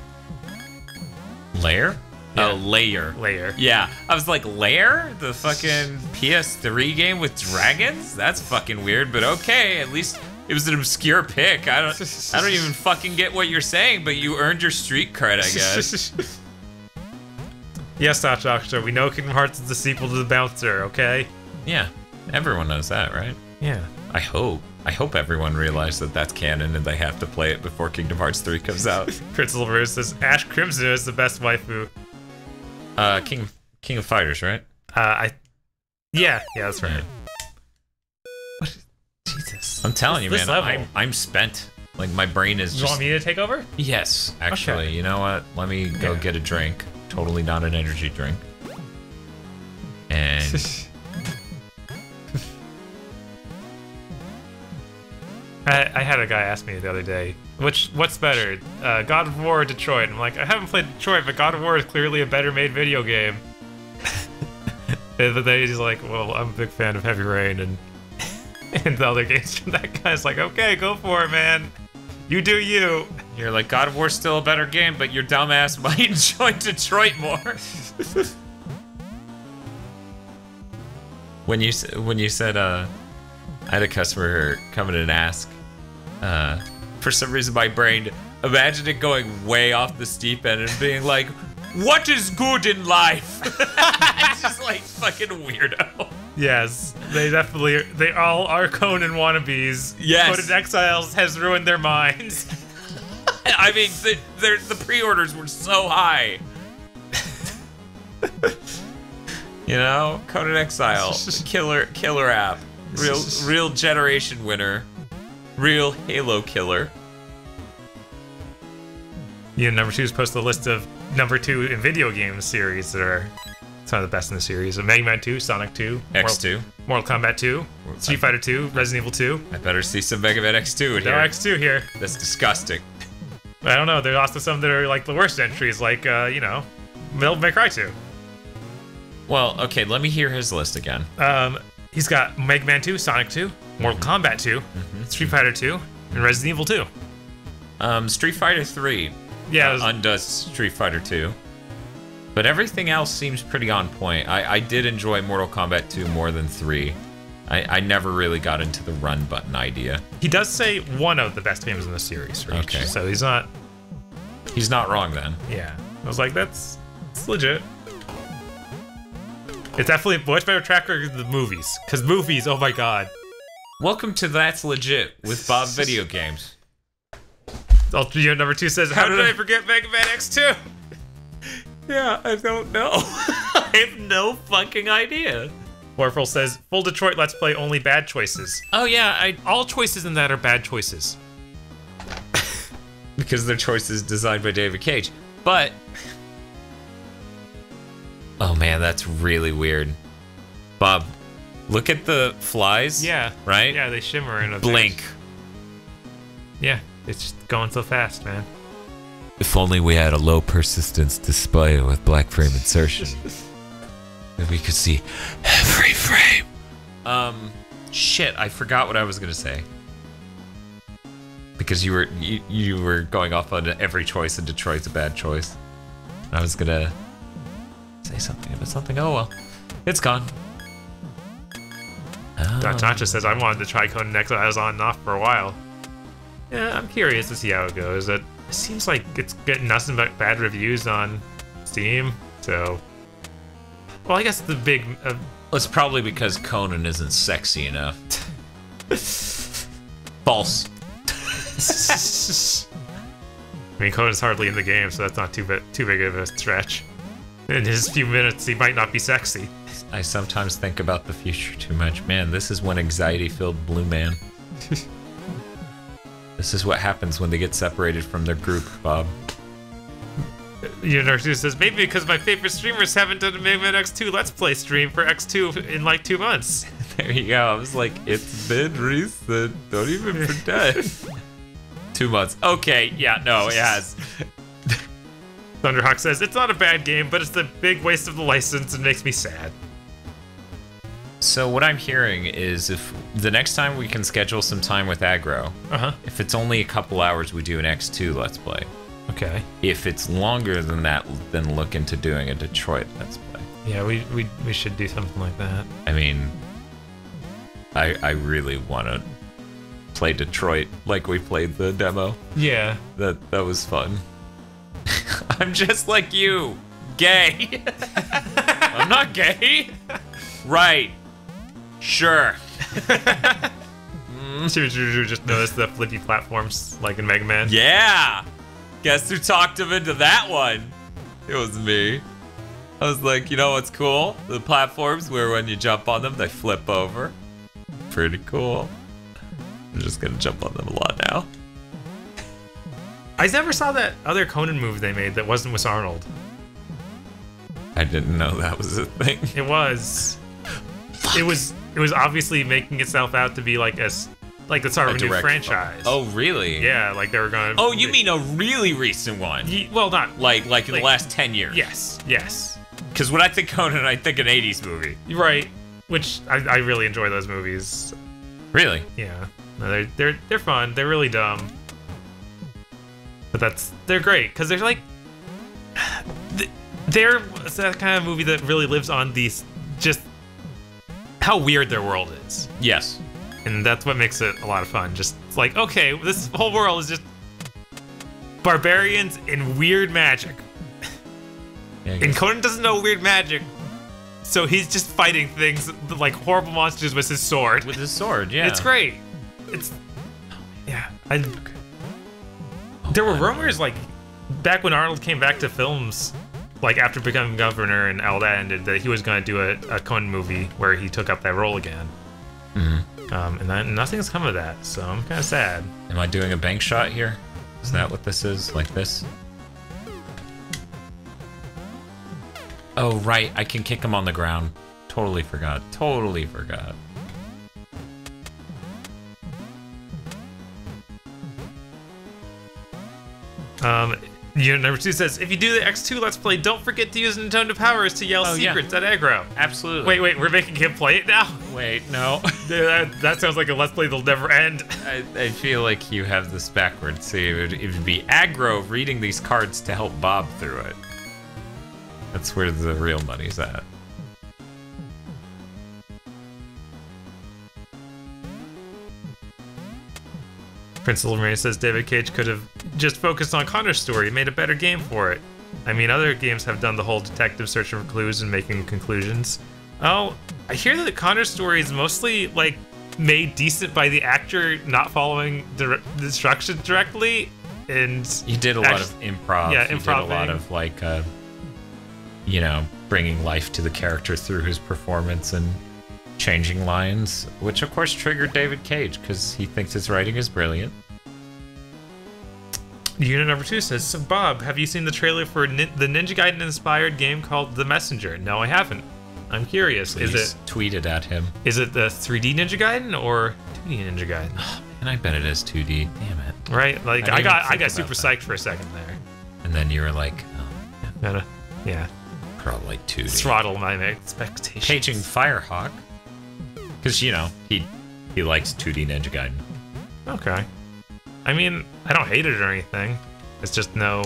Layer? Yeah. Oh, Layer. Layer. Yeah, I was like, Layer? The fucking PS3 game with dragons? That's fucking weird, but okay, at least it was an obscure pick. I don't even fucking get what you're saying, but you earned your street cred, I guess. Yes, Dr. Doctor, we know Kingdom Hearts is the sequel to the Bouncer, okay? Yeah, everyone knows that, right? Yeah. I hope everyone realized that that's canon and they have to play it before Kingdom Hearts 3 comes out. Crystal Verse says Ash Crimson is the best waifu. King of Fighters, right? Yeah, that's right. Yeah. Jesus. I'm telling you, man, level? I'm spent. Like, my brain is You just... want me to take over? Yes, actually. Okay. You know what? Let me go get a drink. Totally not an energy drink. And... I had a guy ask me the other day, what's better, God of War or Detroit? I'm like, I haven't played Detroit, but God of War is clearly a better made video game. But then he's like, well, I'm a big fan of Heavy Rain and the other games from that guy's like, okay, go for it, man. You do you. You're like, God of War's still a better game, but your dumbass might enjoy Detroit more. When you said, I had a customer come in and ask, for some reason my brain imagined it going way off the steep end and being like, what is good in life? It's just like fucking weirdo. Yes, they all are Conan wannabes. Yes. Conan Exiles has ruined their minds. I mean, the pre-orders were so high. You know, Conan Exile, killer app, real generation winner, real Halo killer. You know, number 2's posted a list of number 2 in video game series that are some of the best in the series. Mega Man 2, Sonic 2, X2, Mortal Kombat 2, Street Fighter 2, Resident Evil 2. I better see some Mega Man X2 in here. No X2 here. That's disgusting. I don't know. There's also some that are like the worst entries, like you know, Devil May Cry 2. Well, okay, let me hear his list again. He's got Mega Man 2, Sonic 2, Mortal Kombat 2, Street Fighter 2, and Resident Evil 2. Street Fighter 3 yeah, undoes Street Fighter 2. But everything else seems pretty on point. I did enjoy Mortal Kombat 2 more than 3. I never really got into the run button idea. He does say one of the best games in the series for each, okay. So he's not... He's not wrong then. Yeah. I was like, it's legit. It's definitely a much better track record than the movies. Because movies, oh my god. Welcome to That's Legit with Bob Video Games. Number 2 says, how did I forget Mega Man X2? Yeah, I don't know. I have no fucking idea. Warful says, full Detroit Let's Play only bad choices. Oh yeah, all choices in that are bad choices. Because they're choices designed by David Cage. But... oh man, that's really weird. Bob, look at the flies. Yeah. Right? Yeah, they shimmer in a blink. Yeah, it's just going so fast, man. If only we had a low persistence display with black frame insertion. Then we could see every frame. Shit, I forgot what I was gonna say. Because you were going off on every choice and Detroit's a bad choice. I was gonna say something about something. Oh well, it's gone. Nacha says, I wanted to try Conan Exiles on and off for a while. Yeah, I'm curious to see how it goes. It seems like it's getting nothing but bad reviews on Steam, so... Well, I guess the big... well, it's probably because Conan isn't sexy enough. False. I mean, Conan's hardly in the game, so that's not too big of a stretch. In his few minutes, he might not be sexy. I sometimes think about the future too much. Man, this is one anxiety-filled blue man. This is what happens when they get separated from their group, Bob. Universe says, maybe because my favorite streamers haven't done a Mega Man X2 Let's Play stream for X2 in like 2 months. There you go. I was like, it's been recent. Don't even pretend. 2 months. Okay, yeah, no, it has. Thunderhawk says, it's not a bad game, but it's a big waste of the license and makes me sad. So what I'm hearing is if the next time we can schedule some time with Aggro, if it's only a couple hours, we do an X2 Let's Play. Okay. If it's longer than that, then look into doing a Detroit Let's Play. Yeah, we should do something like that. I mean, I really want to play Detroit like we played the demo. Yeah. That was fun. I'm just like you, gay. I'm not gay. Right. Sure. You just noticed the flippy platforms like in Mega Man? Yeah. Guess who talked him into that one? It was me. I was like, you know what's cool? The platforms where when you jump on them, they flip over. Pretty cool. I'm just gonna jump on them a lot now. I never saw that other Conan move they made that wasn't with Arnold. I didn't know that was a thing. It was. Fuck. It was obviously making itself out to be like a like the start of a new direct- franchise. Oh, really? Yeah, like they were going. Oh, you mean a really recent one? Well, not Like in the last 10 years? Yes. Because when I think Conan, I think an 80s movie. Right. Which I really enjoy those movies. Really? Yeah. No, they're fun. They're really dumb. But they're great because they're like they're that kind of movie that really lives on these just how weird their world is. Yes. And that's what makes it a lot of fun. Just it's like, okay, this whole world is just barbarians and weird magic. Yeah, And Conan doesn't know weird magic, so he's just fighting things like horrible monsters with his sword. with his sword, yeah. It's great. It's yeah. There were rumors like back when Arnold came back to films, like after becoming governor and all that ended, that he was going to do a Conan movie where he took up that role again. And nothing's come of that, so I'm kind of sad. Am I doing a bank shot here? Is that what this is? Like this? Oh, right. I can kick him on the ground. Totally forgot. Totally forgot. Unit number 2 says, if you do the X2 Let's Play, don't forget to use Nintendo powers to yell secrets at aggro. Absolutely. Wait, we're making him play it now? Wait, no. that sounds like a Let's Play that'll never end. I feel like you have this backwards. See, it would be aggro reading these cards to help Bob through it. That's where the real money's at. Prince Illuminator says David Cage could have just focused on Connor's story and made a better game for it. I mean, other games have done the whole detective searching for clues and making conclusions. Oh, I hear that Connor's story is mostly, like, made decent by the actor not following the instructions directly, and... He did a lot of improv. Yeah, he did improv. a lot of, like, you know, bringing life to the character through his performance and changing lines, which of course triggered David Cage because he thinks his writing is brilliant. Unit number 2 says, so Bob, have you seen the trailer for the Ninja Gaiden inspired game called The Messenger? No, I haven't. I'm curious. Please is it tweeted at him? Is it the 3D Ninja Gaiden or 2D Ninja Gaiden? Oh, and I bet it is 2D. Damn it. Right? Like I I got about super that. psyched for a second there. And then you were like, oh, Yeah. probably 2D. Throttle my expectations. Paging Firehawk. Because, you know, he likes 2D Ninja Gaiden. Okay. I mean, I don't hate it or anything. It's just no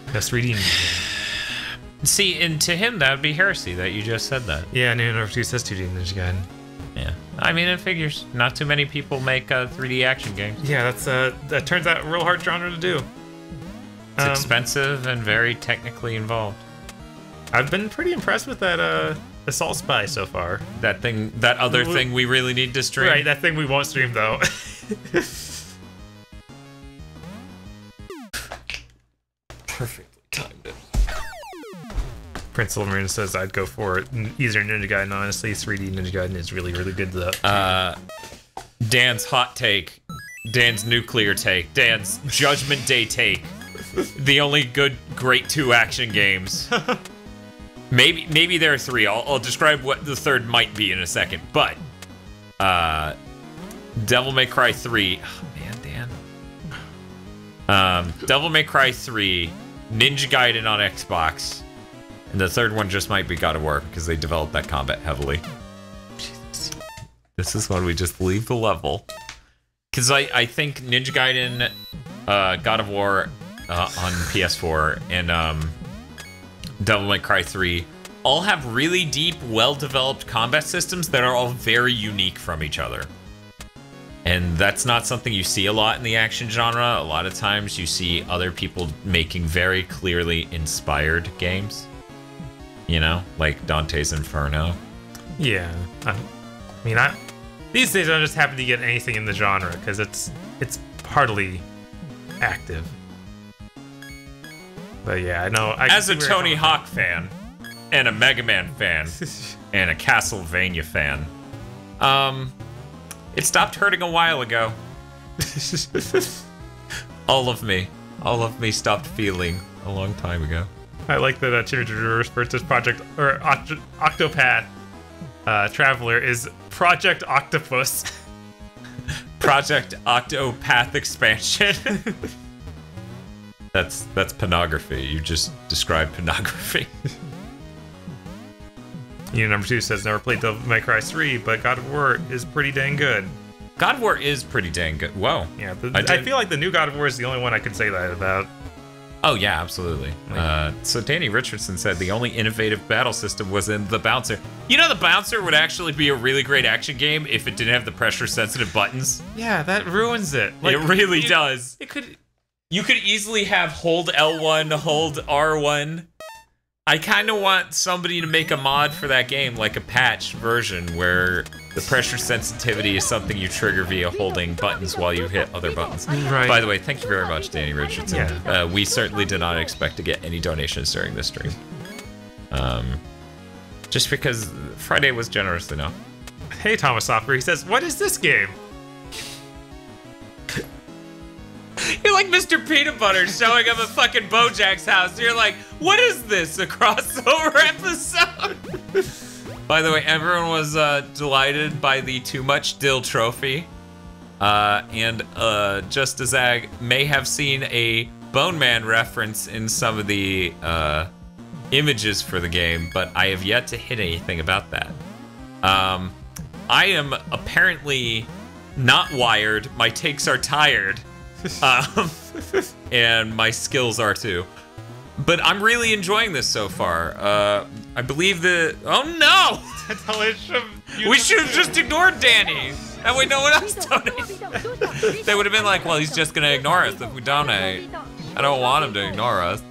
3D Ninja. See, and to him, that would be heresy that you just said that. Yeah, Unit number 2 says 2D Ninja Gaiden. Yeah. I mean, it figures. Not too many people make 3D action games. Yeah, that turns out a real hard genre to do. It's expensive and very technically involved. I've been pretty impressed with that Assault Spy so far. That other thing we really need to stream. Right, that thing we won't stream though. Perfectly timed it. Prince Silverman says I'd go for easier Ninja Gaiden. Honestly, 3D Ninja Gaiden is really, really good though. Dan's hot take. Dan's nuclear take. Dan's Judgment Day take. The only good Great 2 action games. Maybe there are 3. I'll describe what the third might be in a second. But Devil May Cry 3. Oh, man, Dan. Devil May Cry 3, Ninja Gaiden on Xbox, and the third one just might be God of War because they developed that combat heavily. Jesus. This is when we just leave the level. Because I think Ninja Gaiden, God of War on PS4, and Devil May Cry 3 all have really deep, well-developed combat systems that are all very unique from each other. And that's not something you see a lot in the action genre. A lot of times you see other people making very clearly inspired games. You know, like Dante's Inferno. Yeah, I mean, these days I'm just happy to get anything in the genre because it's hardly active. But yeah, I know. As a Tony Hawk fan, and a Mega Man fan, and a Castlevania fan, it stopped hurting a while ago. All of me stopped feeling a long time ago. I like that Teenage Reverse Princess Project or Octopath Traveler is Project Octopus. Project Octopath expansion. That's pornography. You just described pornography. Number 2 says never played Devil May Cry 3, but God of War is pretty dang good. God of War is pretty dang good. Whoa. Yeah, I feel like the new God of War is the only one I could say that about. Oh yeah, absolutely. So Danny Richardson said the only innovative battle system was in the Bouncer. You know, the Bouncer would actually be a really great action game if it didn't have the pressure-sensitive buttons. Yeah, that ruins it. Like, it really does. It could. You could easily have hold L1, hold R1. I kind of want somebody to make a mod for that game, like a patch version, where the pressure sensitivity is something you trigger via holding buttons while you hit other buttons. Right. By the way, thank you very much, Danny Richardson. Yeah. We certainly did not expect to get any donations during this stream. Just because Friday was generous enough. Hey, Thomas Hopper, he says, what is this game? You're like Mr. Peanut Butter showing up at fucking Bojack's house. You're like, what is this? A crossover episode? By the way, everyone was delighted by the Too Much Dill trophy. And Just as Ag may have seen a Bone Man reference in some of the images for the game, but I have yet to hit anything about that. I am apparently not wired. My takes are tired. And my skills are too. But I'm really enjoying this so far. I believe the... Oh no! We should have just ignored Danny. That way no one else donated. They would have been like, well, he's just gonna ignore us if we donate. I don't want him to ignore us.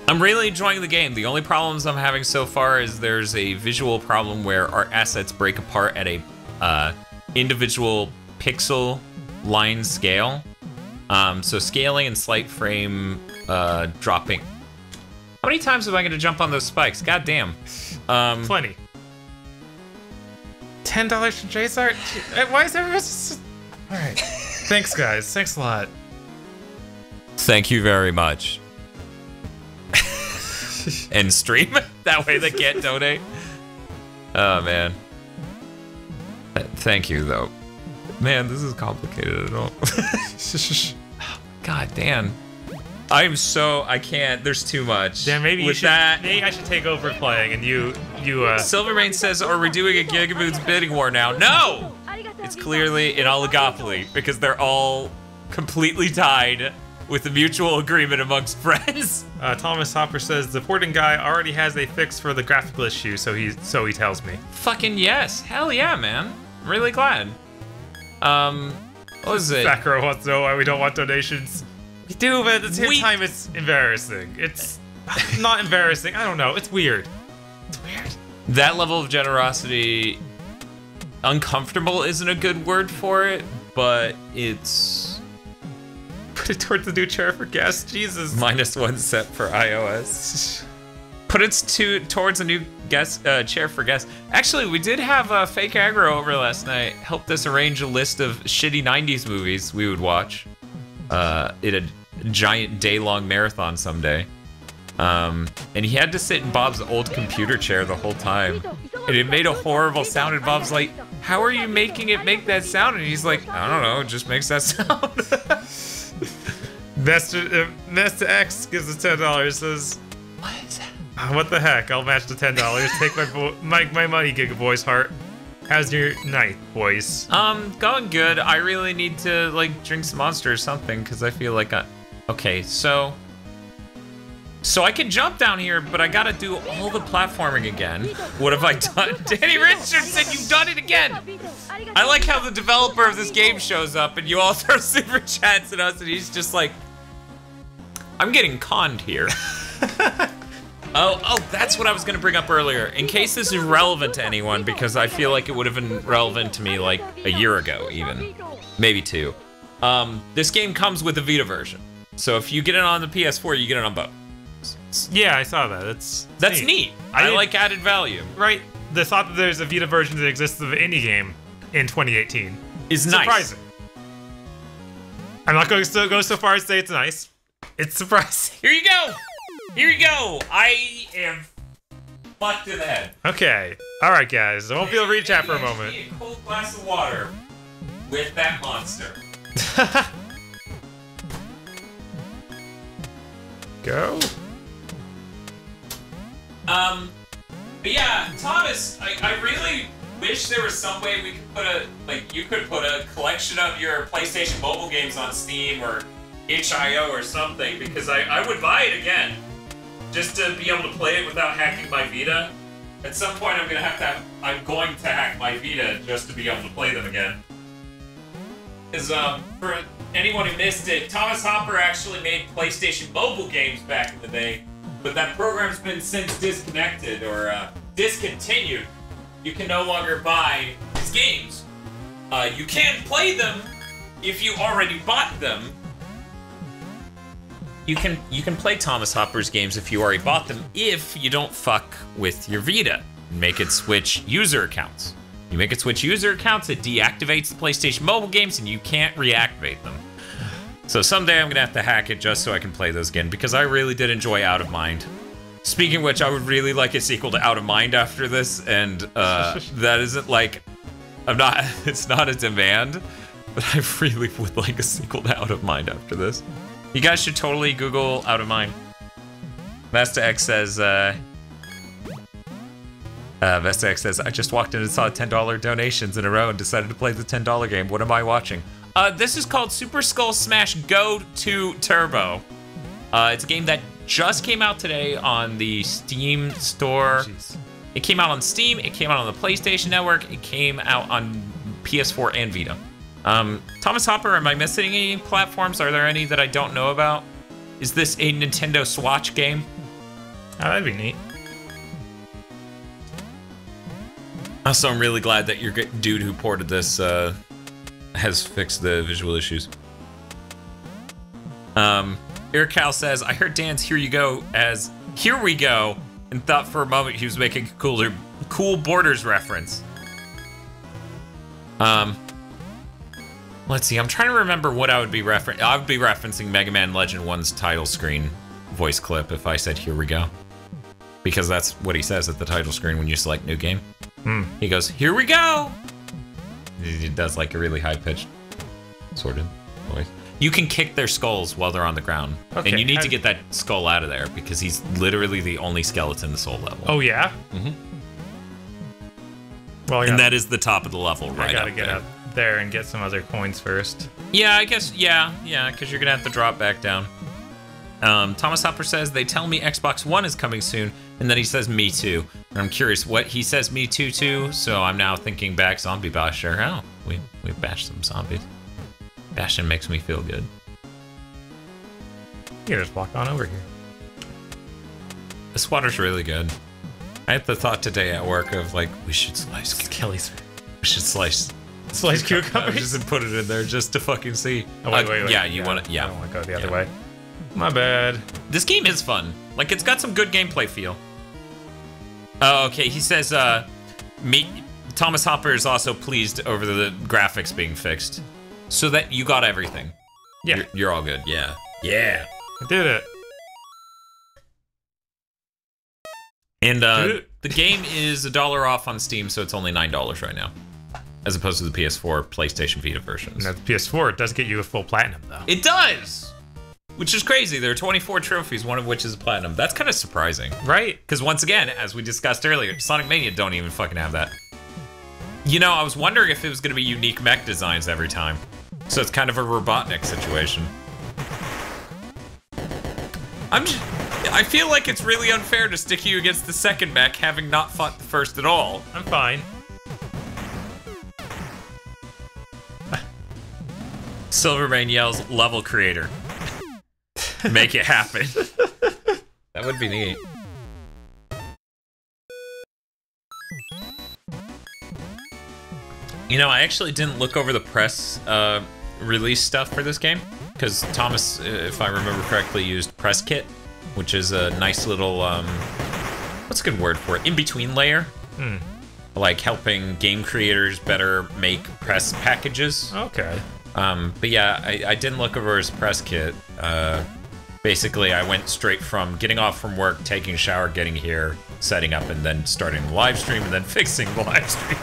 I'm really enjoying the game. The only problems I'm having so far is there's a visual problem where our assets break apart at a individual pixel line scale. So scaling and slight frame dropping. How many times am I going to jump on those spikes? God damn. Plenty. $10 from J-Sart? Why is everyone just... All right. Thanks, guys. Thanks a lot. Thank you very much. And stream. That way they can't donate. Oh, man. Thank you, though. Man, this is complicated at all. God damn. I'm so... I can't. There's too much. Dan, maybe maybe I should take over playing and you Silvermane says, are we doing a Gigaboots bidding war now? No! It's clearly an oligopoly because they're all completely tied with a mutual agreement amongst friends. Thomas Hopper says the porting guy already has a fix for the graphical issue, so he tells me. Fucking yes. Hell yeah, man. I'm really glad. What was it? Sakura wants to know why we don't want donations. We do, but at the same time, it's embarrassing. It's not embarrassing. I don't know. It's weird. It's weird. That level of generosity, uncomfortable isn't a good word for it, but it's... Put it towards the new chair for guests. Jesus. -1 set for iOS. Put it towards a new chair for guests. Actually, we did have Fake Aggro over last night. Helped us arrange a list of shitty 90s movies we would watch in a giant day-long marathon someday. And he had to sit in Bob's old computer chair the whole time. And it made a horrible sound, and Bob's like, how are you making it make that sound? And he's like, I don't know, it just makes that sound. Master X gives us $10, says... What is that? What the heck? I'll match the $10. Take my money, Gigaboy's heart. How's your night, boys? Going good. I really need to, like, drink some Monster or something, because I feel like okay, so I can jump down here, but I gotta do all the platforming again. What have I done? Danny Richardson, you've done it again! I like how the developer of this game shows up, and you all throw super chats at us, and he's just like, I'm getting conned here. Oh, that's what I was gonna bring up earlier. In case this is relevant to anyone, because I feel like it would have been relevant to me like a year ago, even. Maybe 2. This game comes with a Vita version. So if you get it on the PS4, you get it on both. Yeah, I saw that. That's neat. I like added value. Right. The thought that there's a Vita version that exists of any game in 2018 is nice. Surprising. I'm not going to go so far as to say it's nice. It's surprising. Here you go. Here you go. I am Fucked in the head. Okay. All right, guys. I won't be able to read chat for a Maybe I moment. should eat a cold glass of water with that monster. Go. But yeah, Thomas, I really wish there was some way we could put you could put a collection of your PlayStation mobile games on Steam or itch.io or something, because I would buy it again. Just to be able to play it without hacking my Vita. At some point I'm going to hack my Vita just to be able to play them again. Because, for anyone who missed it, Thomas Hopper actually made PlayStation mobile games back in the day, but that program's been since disconnected or discontinued. You can no longer buy his games. You can play them if you already bought them. You can play Thomas Hopper's games if you already bought them, if you don't fuck with your Vita. Make it switch user accounts. You make it switch user accounts, it deactivates the PlayStation mobile games, and you can't reactivate them. So someday I'm gonna have to hack it just so I can play those again, because I really did enjoy Out of Mind. Speaking of which, I would really like a sequel to Out of Mind after this, and that isn't like, it's not a demand, but I really would like a sequel to Out of Mind after this. You guys should totally Google Out of Mind. Vesta X says, I just walked in and saw $10 donations in a row and decided to play the $10 game. What am I watching? This is called Super Skull Smash Go 2 Turbo. It's a game that just came out today on the Steam store. Jeez. It came out on Steam, it came out on the PlayStation Network, it came out on PS4 and Vita. Thomas Hopper, am I missing any platforms? Are there any that I don't know about? Is this a Nintendo Swatch game? Oh, that'd be neat. Also, I'm really glad that your dude who ported this has fixed the visual issues. Ircal says, I heard Dan's Here You Go as Here We Go, and thought for a moment he was making a cool Borders reference. Let's see, I'm trying to remember what I would be referencing. I would be referencing Mega Man Legend 1's title screen voice clip if I said Here We Go. Because that's what he says at the title screen when you select new game. He goes, Here we go! He does like a really high-pitched sort of voice. You can kick their skulls while they're on the ground. Okay, and you need to get that skull out of there because he's literally the only skeleton in the soul level. Oh, yeah? Mm-hmm. Well, and that is the top of the level right I gotta up get there. up there and get some other coins first. Yeah, I guess, yeah, because you're gonna have to drop back down. Thomas Hopper says, they tell me Xbox One is coming soon, and then he says, me too. And I'm curious what he says me too, so I'm now thinking back, Zombie Basher. Oh, we bashed some zombies. Bashing makes me feel good. You just walk on over here. This water's really good. I had the thought today at work of like, we should slice Kelly's. We should slice cucumbers? just and put it in there just to fucking see. Oh, wait. Yeah, you want to, yeah. I don't want to go the other way. My bad. This game is fun. Like, it's got some good gameplay feel. Oh, okay. He says, Thomas Hopper is also pleased over the graphics being fixed. So that you got everything. Yeah. You're all good. Yeah. Yeah. I did it. And the game is $1 off on Steam, so it's only $9 right now. As opposed to the PS4, PlayStation Vita versions. And the PS4 does get you a full platinum, though. It does! Which is crazy. There are 24 trophies, one of which is platinum. That's kind of surprising. Right? Because once again, as we discussed earlier, Sonic Mania don't even fucking have that. You know, I was wondering if it was going to be unique mech designs every time. So it's kind of a Robotnik situation. I feel like it's really unfair to stick you against the second mech, having not fought the first at all. I'm fine. Silvermane yells, level creator. Make it happen. That would be neat. You know, I actually didn't look over the press release stuff for this game, because Thomas, if I remember correctly, used Press Kit, which is a nice little, what's a good word for it? In-between layer? Like helping game creators better make press packages. Okay. But yeah, I didn't look over his Press Kit. Basically, I went straight from getting off from work, taking a shower, getting here, setting up, and then starting the live stream, and then fixing the live stream.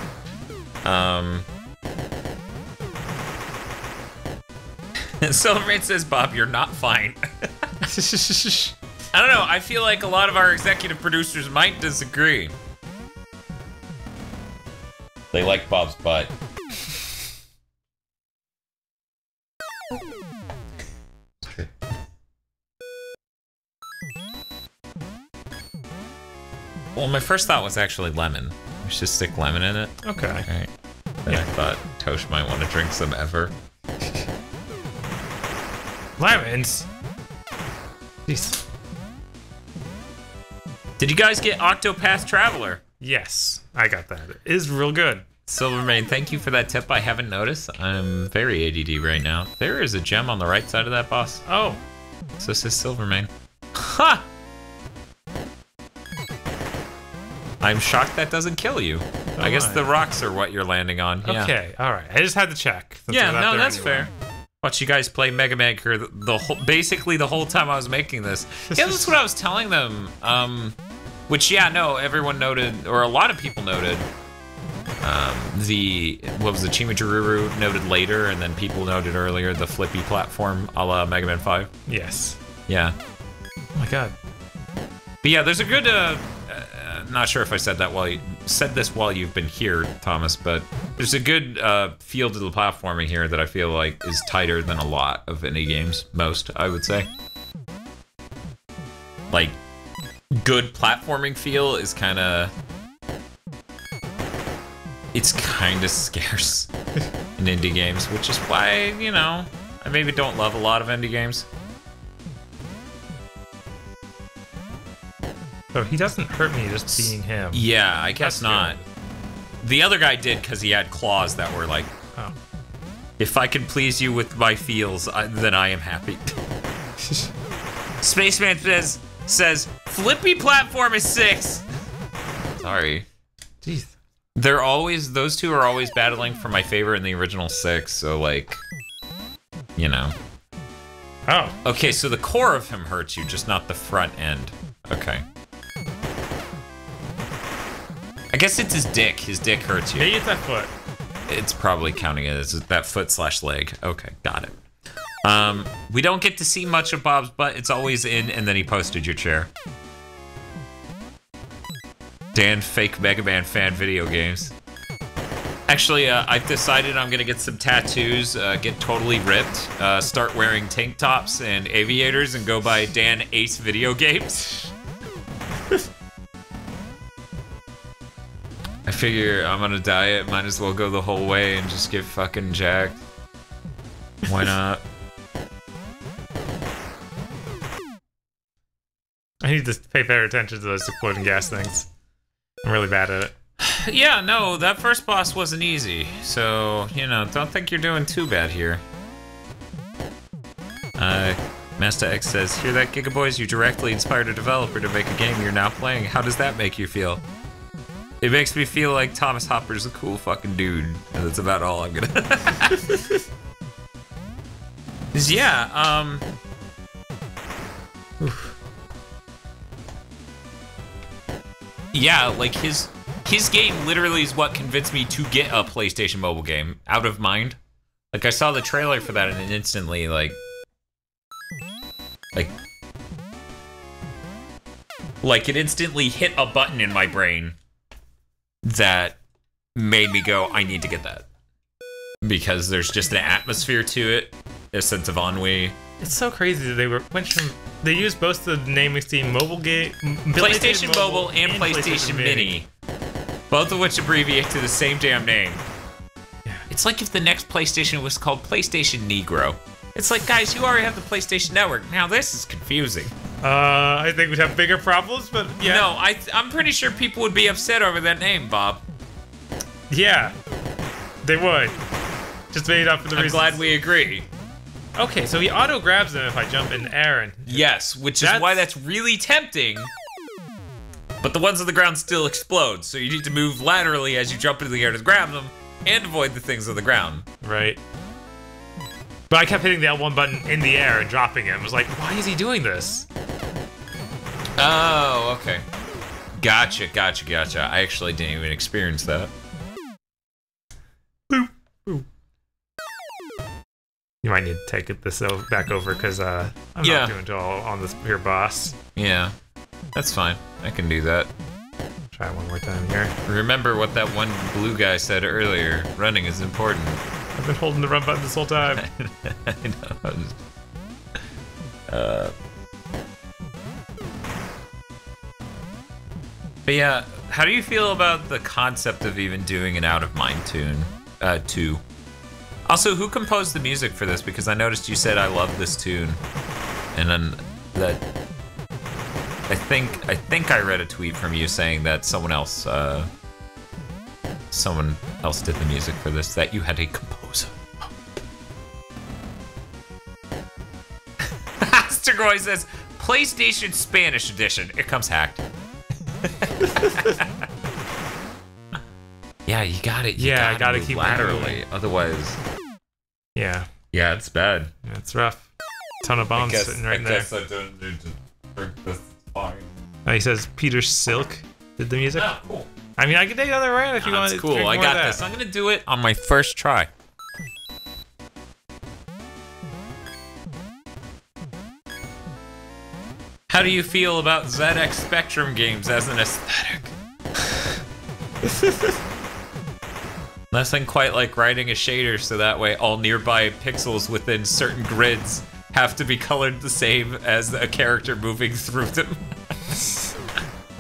Silvermane says, Bob, you're not fine. I don't know, I feel like a lot of our executive producers might disagree. They like Bob's butt. Well, my first thought was actually lemon. We should stick lemon in it. Okay. Right. Then I thought Tosh might want to drink some ever. Lemons. Jeez. Did you guys get Octopath Traveler? Yes, I got that. It is real good. Silvermane, thank you for that tip. I haven't noticed. I'm very ADD right now. There is a gem on the right side of that boss. Oh. So says Silvermane. Ha! I'm shocked that doesn't kill you. I guess the rocks are what you're landing on. Yeah. Okay, all right. I just had to check. Yeah, no, that's fair. Watch you guys play Mega Maker basically the whole time I was making this. Yeah, that's what I was telling them. Which, yeah, no, everyone noted, or a lot of people noted. What was the Chimijururu noted later, and then people noted earlier the flippy platform a la Mega Man 5. Yes. Yeah. Oh my god. But yeah, there's a good, not sure if I said this while you've been here, Thomas, but there's a good feel to the platforming here that I feel like is tighter than a lot of indie games. Most, I would say. Like, good platforming feel is kind of... It's kind of scarce in indie games, which is why, you know, I maybe don't love a lot of indie games. So he doesn't hurt me just seeing him. Yeah, I guess not. Good. The other guy did because he had claws that were like, oh. If I can please you with my feels, then I am happy. Spaceman says, Flippy platform is 6. Sorry. Jeez. Those two are always battling for my favor in the original 6, so like, you know. Oh. Okay, so the core of him hurts you, just not the front end. Okay. I guess it's his dick. His dick hurts you. Maybe it's that foot. It's probably counting it as that foot/leg. Okay, got it. We don't get to see much of Bob's butt. It's always in, and then he posted your chair. Dan, fake Mega Man fan video games. Actually, I've decided I'm gonna get some tattoos, get totally ripped, start wearing tank tops and aviators, and go by Dan Ace Video Games. I figure I'm on a diet, might as well go the whole way and just get fucking jacked. Why not? I need to pay better attention to those exploding gas things. I'm really bad at it. Yeah, no, that first boss wasn't easy, so, you know, don't think you're doing too bad here. Master X says, hear that, Gigaboys? You directly inspired a developer to make a game you're now playing. How does that make you feel? It makes me feel like Thomas Hopper's a cool fucking dude, and that's about all I'm gonna... Yeah, yeah, like his game literally is what convinced me to get a PlayStation mobile game out of mind. Like I saw the trailer for that and it instantly like it instantly hit a button in my brain that made me go, I need to get that. Because there's just an atmosphere to it, a sense of ennui. It's so crazy that they used both the naming scheme mobile game, PlayStation Mobile and PlayStation Mini, both of which abbreviate to the same damn name. Yeah. It's like if the next PlayStation was called PlayStation Negro. It's like, guys, you already have the PlayStation Network. Now this is confusing. I think we'd have bigger problems, but yeah. No, I'm pretty sure people would be upset over that name, Bob. Yeah, they would. Just made up for the reasons. I'm glad we agree. Okay, so he auto grabs them if I jump in air, and yes, which is why that's really tempting. But the ones on the ground still explode, so you need to move laterally as you jump into the air to grab them and avoid the things on the ground. Right. But I kept hitting the L1 button in the air and dropping it. I was like, why is he doing this? Oh, okay. Gotcha. I actually didn't even experience that. Boop, boop. You might need to take this back over because I'm not doing it all on this here boss. Yeah, that's fine. I can do that. Try one more time here. Remember what that one blue guy said earlier. Running is important. I've been holding the run button this whole time. I know. But yeah, how do you feel about the concept of even doing an Out of Mind tune? 2. Also, who composed the music for this? Because I noticed you said I love this tune, and then that I think I read a tweet from you saying that someone else did the music for this. That you had a composer. Astergoy says PlayStation Spanish edition. It comes hacked. Yeah, you got it. Yeah, I gotta keep laterally, otherwise. Yeah. Yeah, it's bad. Yeah, it's rough. Ton of bombs sitting right there. I guess I don't need to drink this fine. He says Peter Silk did the music. Oh, cool. I mean, I can take another round if you want. That's cool. I got this. I'm gonna do it on my first try. How do you feel about ZX Spectrum games as an aesthetic? Nothing quite like writing a shader so that way all nearby pixels within certain grids have to be colored the same as a character moving through them.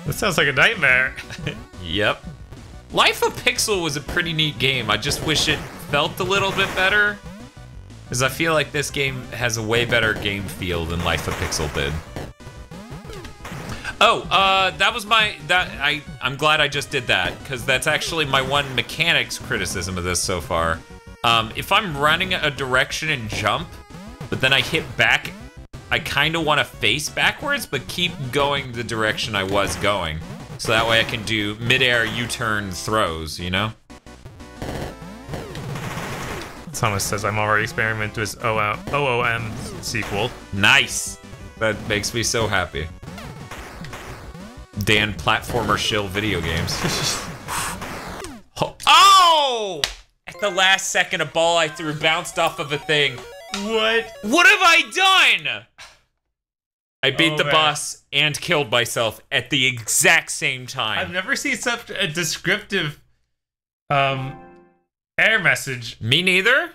That sounds like a nightmare. Yep. Life of Pixel was a pretty neat game. I just wish it felt a little bit better. Because I feel like this game has a way better game feel than Life of Pixel did. Oh, that was I'm glad I just did that, because that's actually my one mechanics criticism of this so far. If I'm running a direction and jump, but then I hit back, I kind of want to face backwards, but keep going the direction I was going. So that way I can do mid-air U-turn throws, you know? Thomas says, I'm already experimenting with OOM sequel. Nice! That makes me so happy. Dan platformer shill video games. Oh! At the last second, a ball I threw bounced off of a thing. What? What have I done? I beat the boss and killed myself at the exact same time. I've never seen such a descriptive error message. Me neither.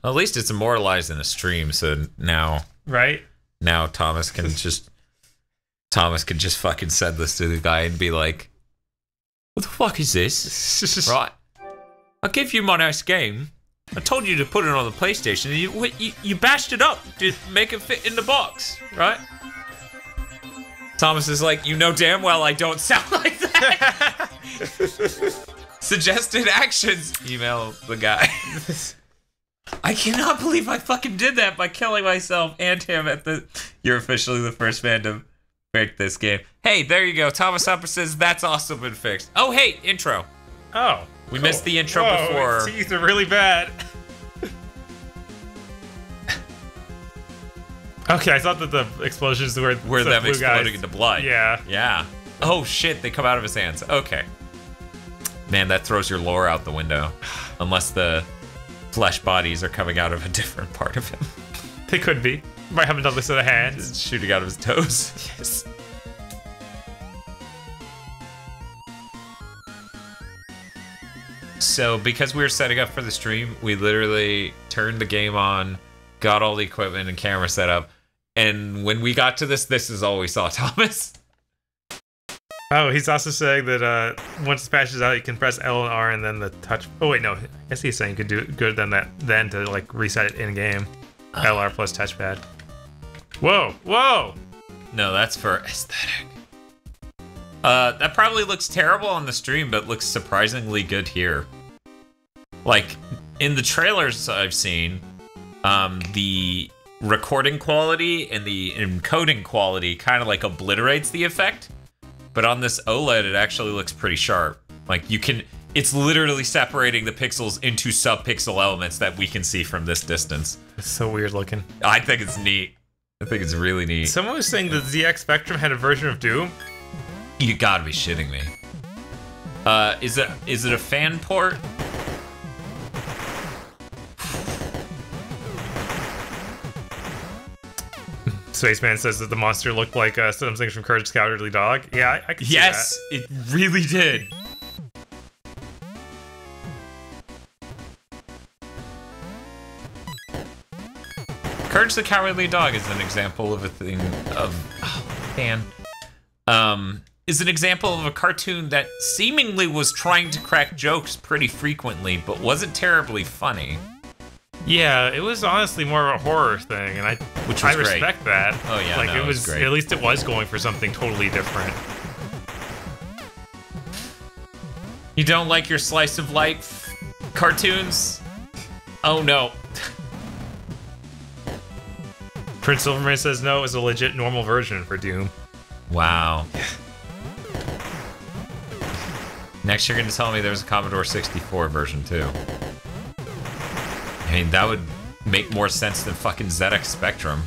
At least it's immortalized in a stream, so now... Right? Now Thomas can just fucking send this to the guy and be like, what the fuck is this? Right. I gave you my nice game. I told you to put it on the PlayStation, and you bashed it up to make it fit in the box, right? Thomas is like, you know damn well I don't sound like that. Suggested actions. Email the guy. I cannot believe I fucking did that by killing myself and him at the... You're officially the first man to break this game. Hey, there you go. Thomas Upper says that's also been fixed. Oh, hey, intro. Oh. We missed the intro His before. teeth are really bad. Okay, I thought that the explosions were them exploding into blood. Yeah. Yeah. Oh shit, they come out of his hands. Okay. Man, that throws your lore out the window. Unless the flesh bodies are coming out of a different part of him. They could be. Might have another set of hands. Just shooting out of his toes. Yes. So, because we were setting up for the stream, we literally turned the game on, got all the equipment and camera set up, and when we got to this is all we saw, Thomas. Oh, he's also saying that once it patches out, you can press L and R and then the touch. Oh wait, no. I guess he's saying you could do it good then to like reset it in game. LR plus touchpad. Whoa, whoa! No, that's for aesthetic. That probably looks terrible on the stream, but looks surprisingly good here. Like, in the trailers I've seen, the recording quality and the encoding quality kind of like obliterates the effect. But on this OLED, it actually looks pretty sharp. Like, you can it's literally separating the pixels into sub-pixel elements that we can see from this distance. It's so weird looking. I think it's neat. I think it's really neat. Someone was saying that ZX Spectrum had a version of Doom. You gotta be shitting me. Is it a fan port? Spaceman says that the monster looked like something from Courage the Cowardly Dog. Yeah, I can see Yes, it really did. Courage the Cowardly Dog is an example of a thing of is an example of a cartoon that seemingly was trying to crack jokes pretty frequently, but wasn't terribly funny. Yeah, it was honestly more of a horror thing, and I respect that. Oh yeah, like no, it was great. At least it was going for something totally different. You don't like your slice of life cartoons? Oh no. Prince Silverman says no, it was a legit normal version for Doom. Wow. Next you're gonna tell me there's a Commodore 64 version too. I mean, that would make more sense than fucking ZX Spectrum.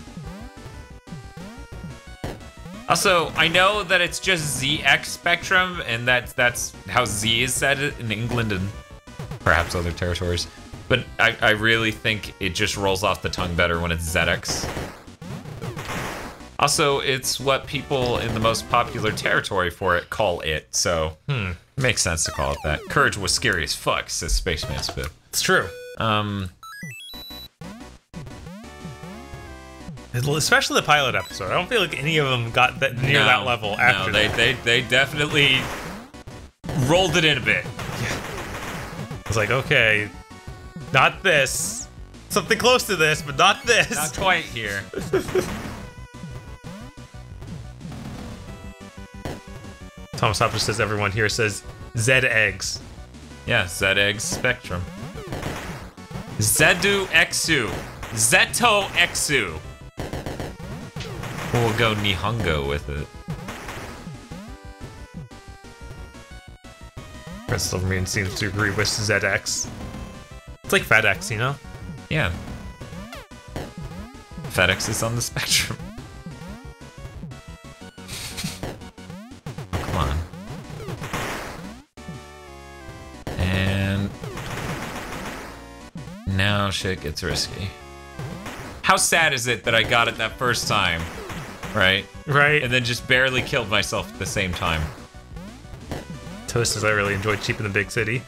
Also, I know that it's just ZX Spectrum, and that's how Z is said in England and perhaps other territories. But I really think it just rolls off the tongue better when it's ZX. Also, it's what people in the most popular territory for it call it, so it makes sense to call it that. Courage was scary as fuck, says Spaceman Spit. It's true. Especially the pilot episode. I don't feel like any of them got that near that level after that. They definitely rolled it in a bit. It's like, okay, not this. Something close to this, but not this. Not quite here. Thomas Hopper says everyone here says Z eggs. Yeah, Z-Egg Spectrum. Zedu Exu. Zeto Exu. We'll go Nihongo with it. Prince Silverman seems to agree with ZX. It's like FedEx, you know? Yeah. FedEx is on the spectrum. Come on. And now shit gets risky. How sad is it that I got it that first time, right? Right. And then just barely killed myself at the same time. Toast says I really enjoyed Sheep in the Big City.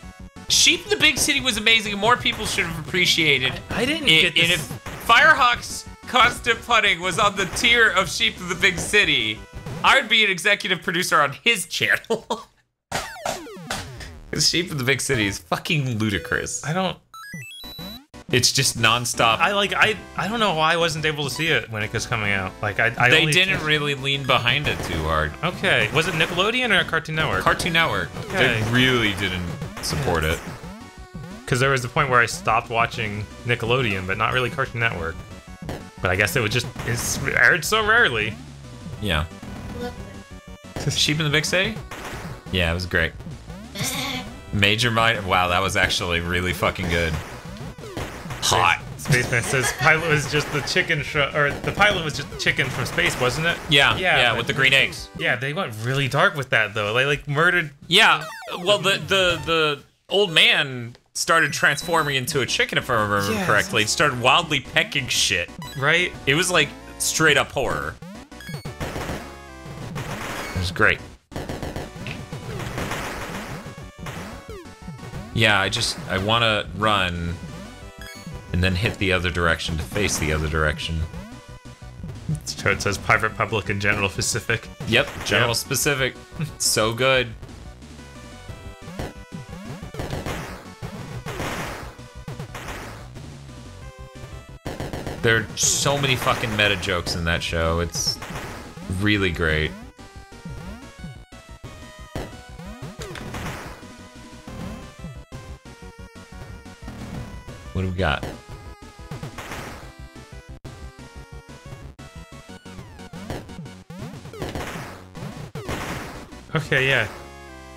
Sheep in the Big City was amazing, and more people should have appreciated I didn't it. get this. And if Firehawk's constant putting was on the tier of Sheep in the Big City, I would be an executive producer on his channel. Because Sheep in the Big City is fucking ludicrous. It's just nonstop. I don't know why I wasn't able to see it when it was coming out. Like they didn't really lean behind it too hard. Okay, was it Nickelodeon or Cartoon Network? Cartoon Network. Okay. They really didn't support it. Because there was the point where I stopped watching Nickelodeon, but not really Cartoon Network. But I guess it's aired so rarely. Yeah. Sheep in the Big City? Yeah, it was great. Major Mind. Wow, that was actually really fucking good. Hot. Spaceman says pilot was just the chicken, or the pilot was just the chicken from space, wasn't it? Yeah, with the green eggs. Yeah, they went really dark with that though. They like murdered. Yeah, well, the old man started transforming into a chicken, if I remember correctly. He started wildly pecking shit. Right? It was like straight up horror. It was great. Yeah, I want to run and then hit the other direction to face the other direction. It says Private Public and General Pacific. Yep, General Specific. So good. There are so many fucking meta jokes in that show. It's really great. What do we got? Okay, yeah.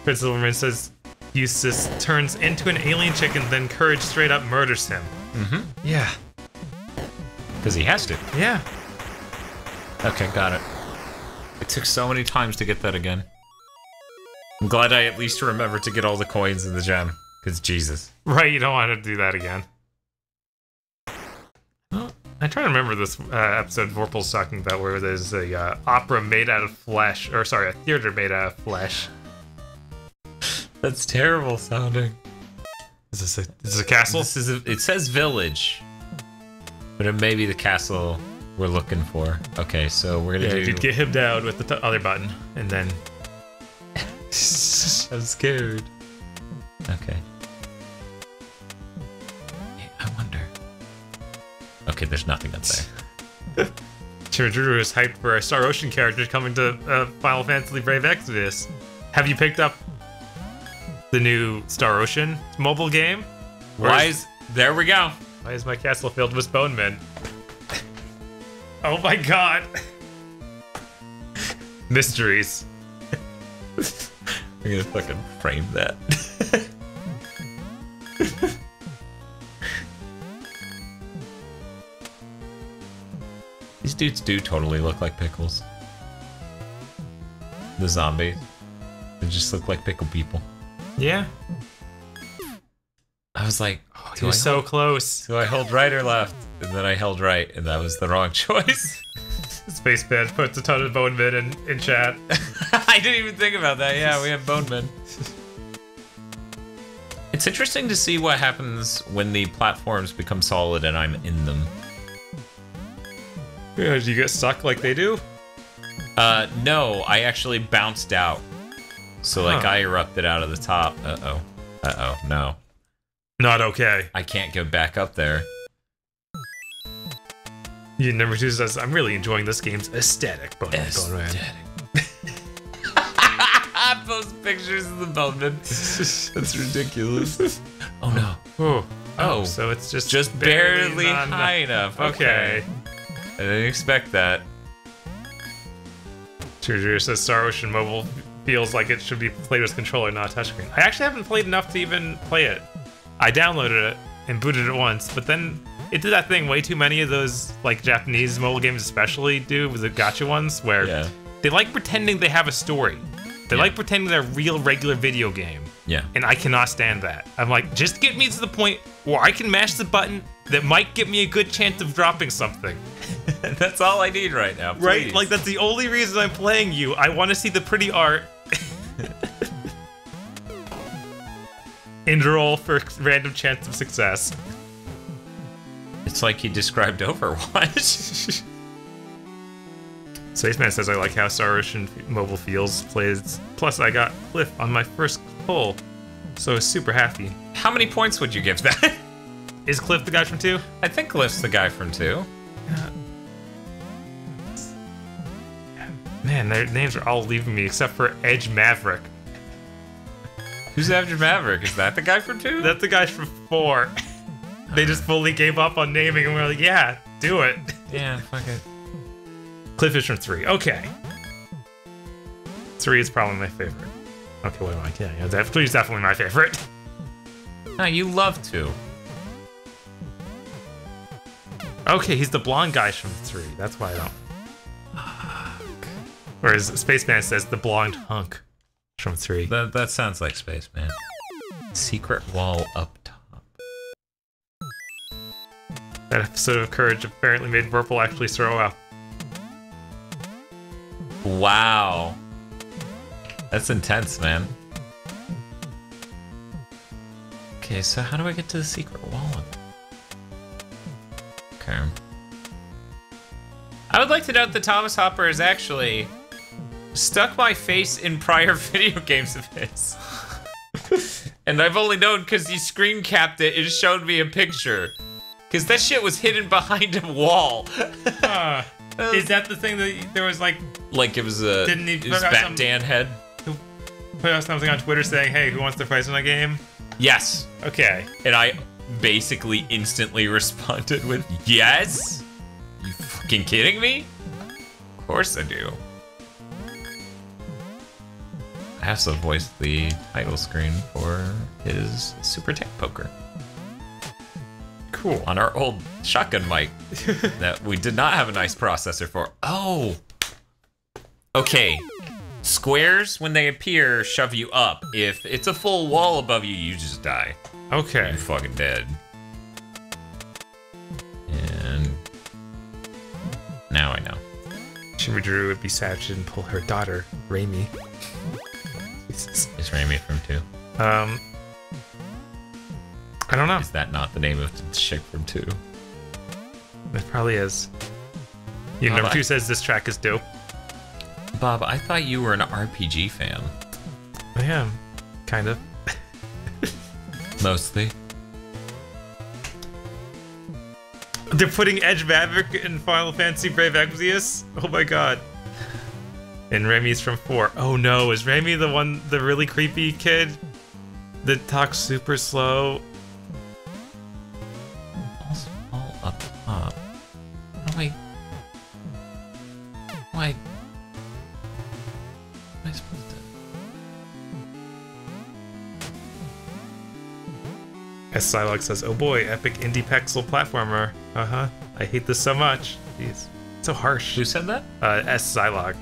Prince Silverman says Eustace turns into an alien chicken, then Courage straight up murders him. Mm-hmm. Yeah. Because he has to. Yeah. Okay, got it. It took so many times to get that again. I'm glad I at least remembered to get all the coins in the gem. Because Jesus. Right, you don't want to do that again. Well, I try to remember this episode Vorpal's talking about where there's a opera made out of flesh, or sorry, a theater made out of flesh. That's terrible sounding. Is this a castle? It says village. But it may be the castle we're looking for. Okay, so we're gonna do... you'd get him down with the other button, and then... I'm scared. Okay. I wonder. Okay, there's nothing up there. Drew is hyped for a Star Ocean character coming to Final Fantasy Brave Exvius. Have you picked up the new Star Ocean mobile game? There we go. Why is my castle filled with bonemen? Oh my god! Mysteries. We're gonna fucking frame that. These dudes do totally look like pickles. The zombies. They just look like pickle people. Yeah. I was like, oh, you're so close. Do I hold right or left? And then I held right, and that was the wrong choice. Spaceman puts a ton of bone men in chat. I didn't even think about that. Yeah, we have bone men. It's interesting to see what happens when the platforms become solid and I'm in them. Yeah, did you get stuck like they do? No, I actually bounced out. So like I erupted out of the top. Uh-oh. Uh-oh, no. Not okay. I can't go back up there. Number 2 says, I'm really enjoying this game's aesthetic. Aesthetic. Post pictures of the boneman. That's ridiculous. Oh no. Oh, so it's just barely high enough. Okay. I didn't expect that. True says Star Ocean Mobile feels like it should be played with controller, not touchscreen. I actually haven't played enough to even play it. I downloaded it and booted it once, but then it did that thing way too many of those like Japanese mobile games especially do with the gacha ones where they like pretending they have a story. They like pretending they're a real regular video game. Yeah. And I cannot stand that. I'm like, just get me to the point where I can mash the button that might give me a good chance of dropping something. That's all I need right now, please. Right? Like, that's the only reason I'm playing you. I want to see the pretty art. Interroll for random chance of success. It's like he described Overwatch. Spaceman says, I like how Star Ocean Mobile feels. Plus, I got Cliff on my first pull, so I was super happy. How many points would you give that? Is Cliff the guy from 2? I think Cliff's the guy from 2. Man, their names are all leaving me except for Edge Maverick. Who's Edge Maverick? Is that the guy from 2? That's the guy from 4. They just fully gave up on naming and we're like, yeah, do it. Yeah, fuck it. Cliff is from 3. Okay. 3 is probably my favorite. Okay, what am I? Yeah, 3 is definitely my favorite. No, you love 2. Okay, he's the blonde guy from 3. That's why I don't. Whereas Spaceman says the blonde hunk from 3. That sounds like Spaceman. Secret wall up top. That episode of Courage apparently made Vorpal actually throw up. Wow. That's intense, man. Okay, so how do I get to the secret wall? Okay. I would like to note that Thomas Hopper has actually stuck my face in prior video games of his. And I've only known because he screen capped it and showed me a picture. Because that shit was hidden behind a wall. Is that the thing that there was like... Like it was a... Didn't he it was Bat Dan head? Who put out something on Twitter saying, hey, who wants to price on a game? Yes. Okay. And I basically instantly responded with, yes? You fucking kidding me? Of course I do. I also voiced the title screen for his Super Tank Poker. Cool. On our old shotgun mic that we did not have a nice processor for. Oh! Okay. Squares, when they appear, shove you up. If it's a full wall above you, you just die. Okay. You're fucking dead. And now I know. Shimmy Drew would be sad she didn't pull her daughter, Raimi. Jesus. Is Raimi from 2? I don't know. Is that not the name of the chick from 2? It probably is. You number 2 says this track is dope. Bob, I thought you were an RPG fan. I am. Kind of. Mostly. They're putting Edge Maverick in Final Fantasy Brave Exvius? Oh my god. And Remy's from 4. Oh no, is Remy the really creepy kid that talks super slow? All up top. Oh wait. Why? Am I supposed to? S. Psylocke says, oh boy, epic indie pixel platformer. Uh-huh. I hate this so much. Jeez. So harsh. Who said that? S. Psylocke.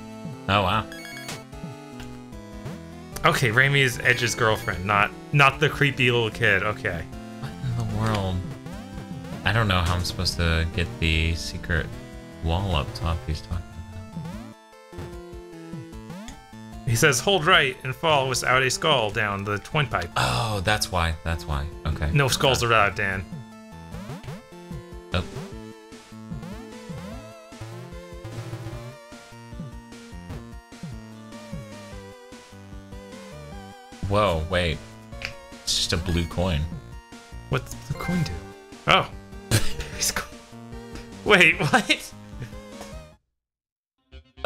Oh wow. Okay, Raimi is Edge's girlfriend, not the creepy little kid. Okay. What in the world? I don't know how I'm supposed to get the secret wall up top he's talking about. He says, hold right and fall without a skull down the twin pipe. Oh, that's why. That's why. Okay. No skulls allowed, Dan. Oh. Whoa, wait. It's just a blue coin. What's the coin do? Oh. Wait, what?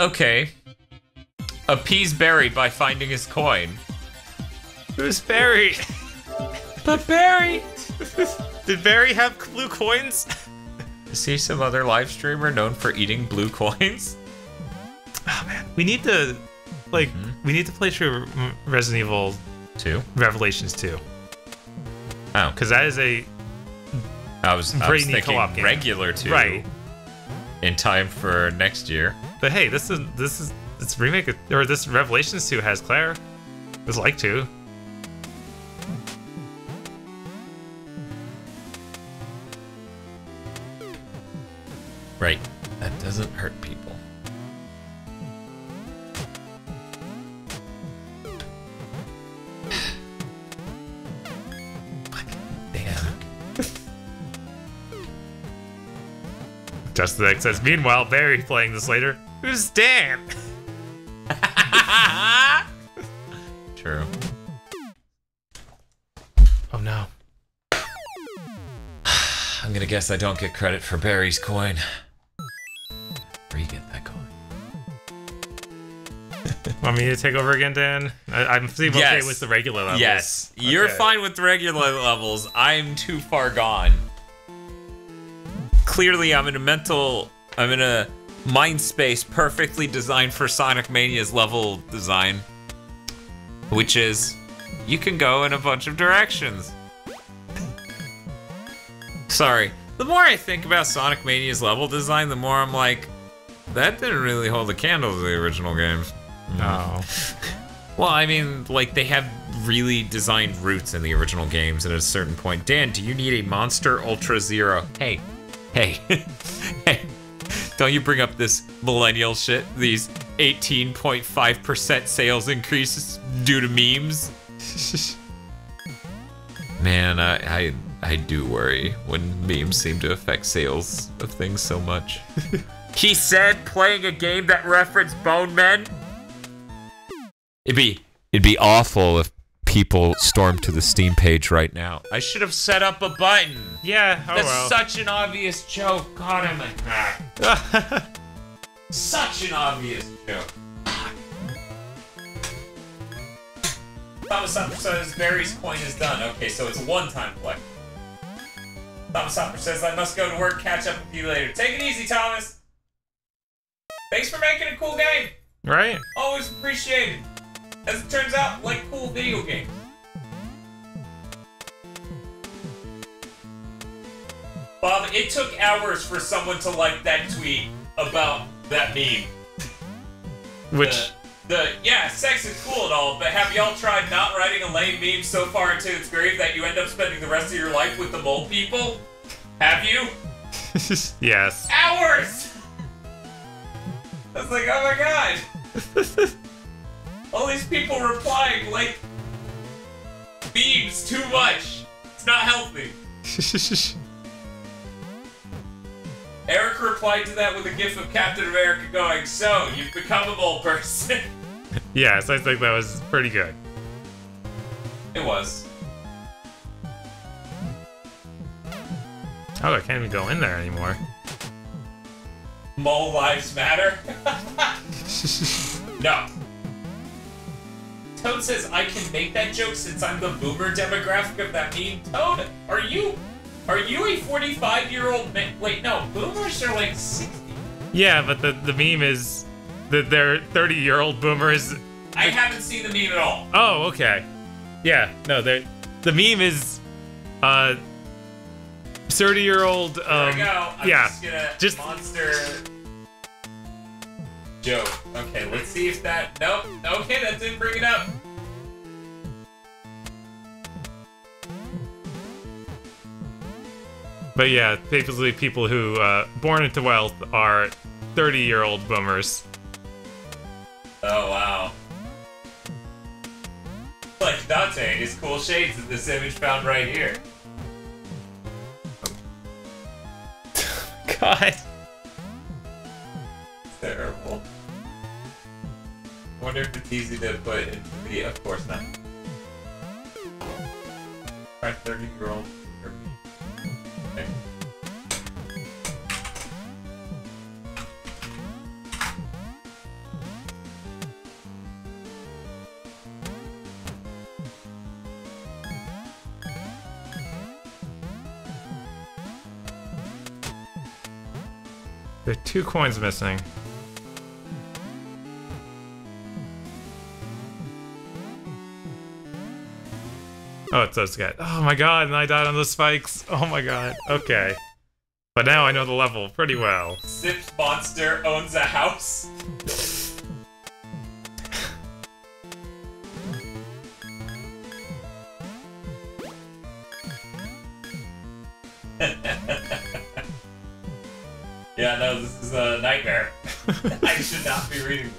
Okay. Appease Barry by finding his coin. Who's Barry? But Barry! Did Barry have blue coins? Is he some other live streamer known for eating blue coins? Oh man, we need to, like, we need to play through Resident Evil 2? Revelations 2. Oh. Because that is a I was thinking co-op game. regular 2. Right. In time for next year. But hey, this remake, or this Revelations 2 has Claire. It's like 2. Right. That doesn't hurt people. Damn. Justin X says, meanwhile, Barry playing this later. Who's Dan? True. Oh no. I'm gonna guess I don't get credit for Barry's coin. Where you get that coin? Want me to take over again, Dan? I'm okay Yes. with the regular levels. Yes, you're Okay. fine with the regular levels. I'm too far gone. Clearly, I'm in a mind space perfectly designed for Sonic Mania's level design. Which is, you can go in a bunch of directions. Sorry. The more I think about Sonic Mania's level design, the more I'm like, that didn't really hold a candle to the original games. Oh. Well, I mean, like, they have really designed routes in the original games, and at a certain point, Dan, do you need a Monster Ultra Zero? Hey, hey, don't you bring up this millennial shit, these 18.5% sales increases due to memes? Man, I do worry when memes seem to affect sales of things so much. He said playing a game that referenced Bone Men? It'd be awful if people stormed to the Steam page right now. I should have set up a button. Yeah, oh That's well. such an obvious joke. God, I'm a hack. Such an obvious joke. Thomas Hopper says Barry's coin is done. Okay, so it's a one-time play. Thomas Hopper says I must go to work, catch up with you later. Take it easy, Thomas. Thanks for making a cool game. Right? Always appreciated. As it turns out, like cool video games. Bob, it took hours for someone to like that tweet about that meme. Which... Yeah, sex is cool and all, but have y'all tried not writing a lame meme so far into its grave that you end up spending the rest of your life with the mole people? Have you? Yes. Hours! I was like, oh my god! All these people replying like memes too much. It's not healthy. Eric replied to that with a gif of Captain America going, "So, you've become a mole person." Yes, I think that was pretty good. It was. Oh, I can't even go in there anymore. Mole lives matter? No. Toad says I can make that joke since I'm the boomer demographic of that meme. Toad, are you a 45-year-old man? Wait, no, boomers are like 60. Yeah, but the meme is that they're 30-year-old boomers. I haven't seen the meme at all. Oh, okay. Yeah, no, the meme is 30-year-old. There we go. I'm yeah, just gonna monster joke. Okay, let's see if that. Nope. Okay, that didn't bring it up. But yeah, basically people who born into wealth are 30-year-old boomers. Oh wow. Like Dante and his cool shades in this image found right here. God. Terrible. Wonder if it's easy to put into the. Of course not. Try 30-year-old. Okay. There are 2 coins missing. Oh, it's those guys. Oh my god, and I died on the spikes. Oh my god. Okay. But now I know the level pretty well. Sips Monster owns a house. Yeah, no, this is a nightmare. I should not be reading this.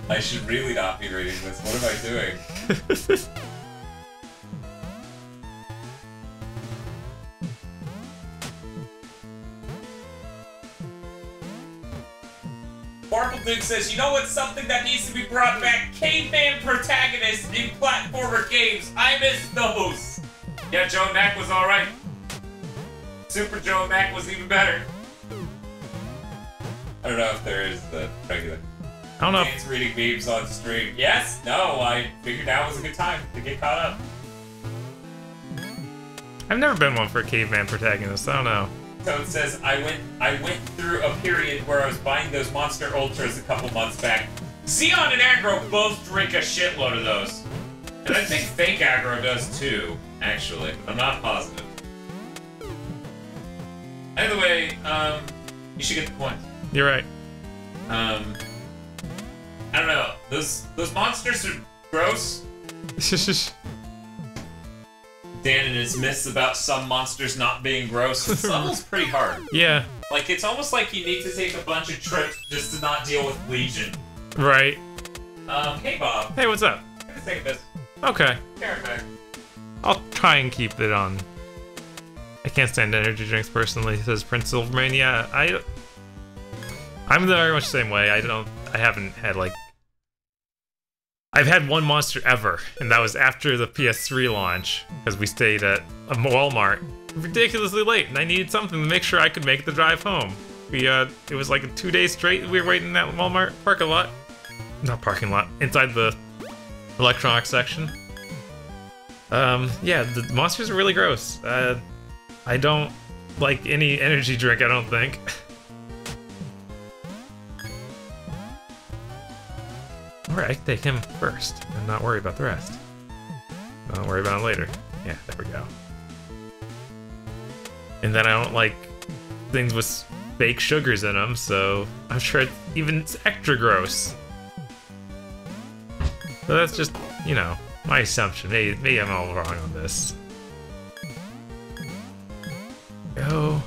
I should really not be reading this. What am I doing? Marble Dude says, you know what's something that needs to be brought back? Caveman protagonists in platformer games. I miss those. Yeah, Joe and Mac was alright. Super Joe and Mac was even better. I don't know if there is the regular. I don't know. Dan's reading memes on stream. Yes? No, I figured now was a good time to get caught up. I've never been one for a caveman protagonist. I don't know. Toad says, I went through a period where I was buying those Monster Ultras a couple months back. Xeon and Aggro both drink a shitload of those. And I think Fake Aggro does too, actually. I'm not positive. Either way, you should get the coins. You're right. I don't know. Those monsters are gross. Dan and his myths about some monsters not being gross. This level's pretty hard. Yeah. Like, it's almost like you need to take a bunch of trips just to not deal with Legion. Right. Hey Bob. Hey, what's up? I'm gonna take a visit. Okay. Carrot back. I'll try and keep it on. I can't stand energy drinks personally, says Prince Silvermane. Yeah, I'm very much the same way. I haven't had like... I've had one monster ever, and that was after the PS3 launch, because we stayed at a Walmart ridiculously late, and I needed something to make sure I could make the drive home. It was like 2 days straight we were waiting in that Walmart parking lot. Not parking lot, inside the electronics section. Yeah, the monsters are really gross. I don't like any energy drink, I don't think. Alright, I can take him first and not worry about the rest. Don't worry about it later. Yeah, there we go. And then I don't like things with fake sugars in them, so I'm sure it's extra gross. So that's just, you know, my assumption. Maybe I'm all wrong on this. Go.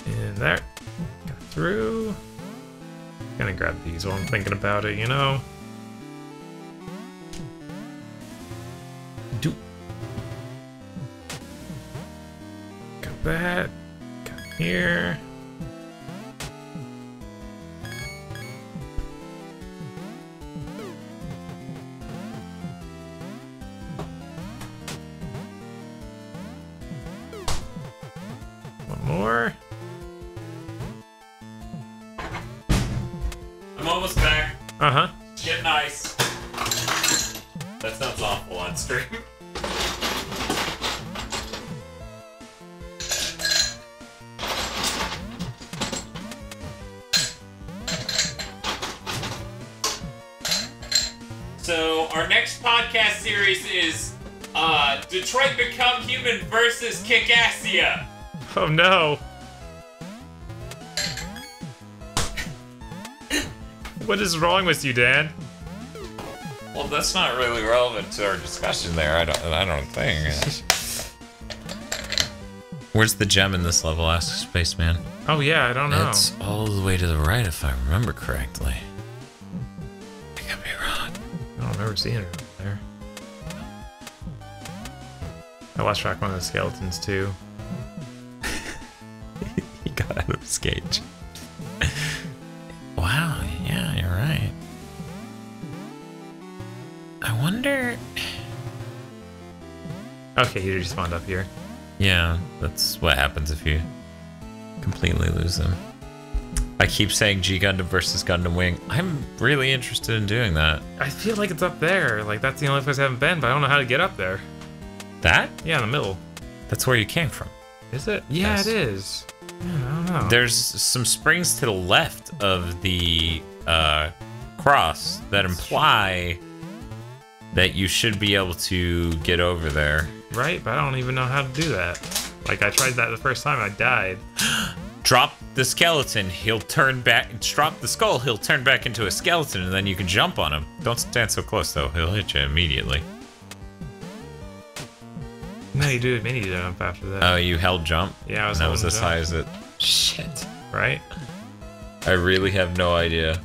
And there. Got through. Gonna grab these while I'm thinking about it, you know? Do. Got that. Got here. One more. I'm almost back. Uh-huh. Get nice. That sounds awful on stream. So our next podcast series is Detroit Become Human versus Kickassia. Oh no. What is wrong with you, Dan? Well, that's not really relevant to our discussion there. I don't think. Where's the gem in this level? Ask Spaceman. Oh yeah, I don't know. It's all the way to the right, if I remember correctly. I could be wrong. I don't remember seeing it up there. I lost track of one of the skeletons too. He got out of his cage. Wow, yeah, you're right. I wonder... Okay, he just spawned up here. Yeah, that's what happens if you completely lose them. I keep saying G Gundam versus Gundam Wing. I'm really interested in doing that. I feel like it's up there. Like, that's the only place I haven't been, but I don't know how to get up there. That? Yeah, in the middle. That's where you came from. Is it? Yeah, Yes. it is. Yeah, I don't know. There's some springs to the left of the cross that imply that you should be able to get over there. Right, but I don't even know how to do that. Like, I tried that the first time, I died. Drop the skeleton, he'll turn back. Drop the skull, he'll turn back into a skeleton, and then you can jump on him. Don't stand so close, though. He'll hit you immediately. No, you do a mini jump after that. Oh, you held jump? Yeah, I was And that was holding as jump. high as it... Shit. Right? I really have no idea.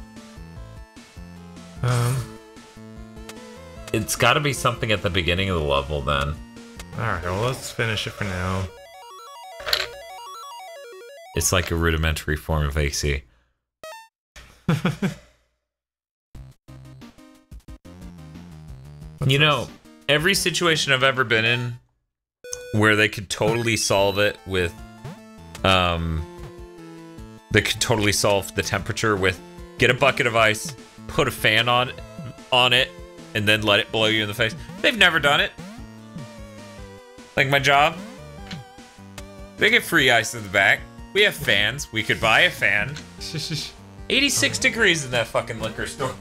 It's gotta be something at the beginning of the level, then. Alright, well, let's finish it for now. It's like a rudimentary form of AC. You know, every situation I've ever been in where they could totally solve it with, they could totally solve the temperature with get a bucket of ice, put a fan on it, and then let it blow you in the face. They've never done it. Like my job. They get free ice in the back. We have fans. We could buy a fan. 86 degrees in that fucking liquor store.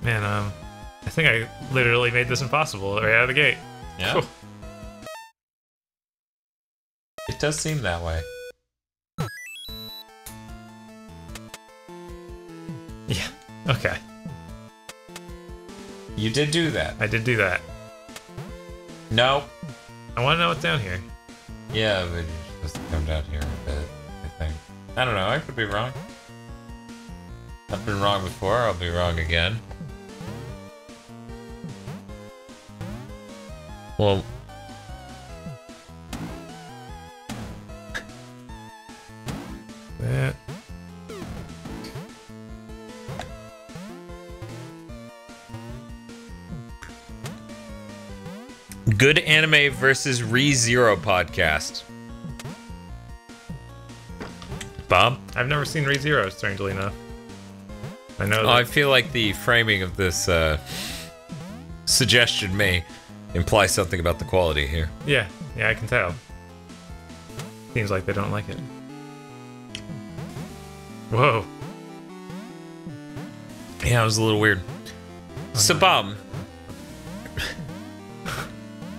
Man, I think I literally made this impossible right out of the gate. Yeah. Cool. It does seem that way. Yeah, okay. You did do that. I did do that. No. I want to know what's down here. Yeah, but you're supposed to come down here a bit, I think. I don't know, I could be wrong. I've been wrong before, I'll be wrong again. Well... That. Good Anime versus ReZero podcast. Bob? I've never seen ReZero, strangely enough. I know Oh, that. I feel like the framing of this suggestion may imply something about the quality here. Yeah, I can tell. Seems like they don't like it. Whoa. Yeah, it was a little weird. So, Bob.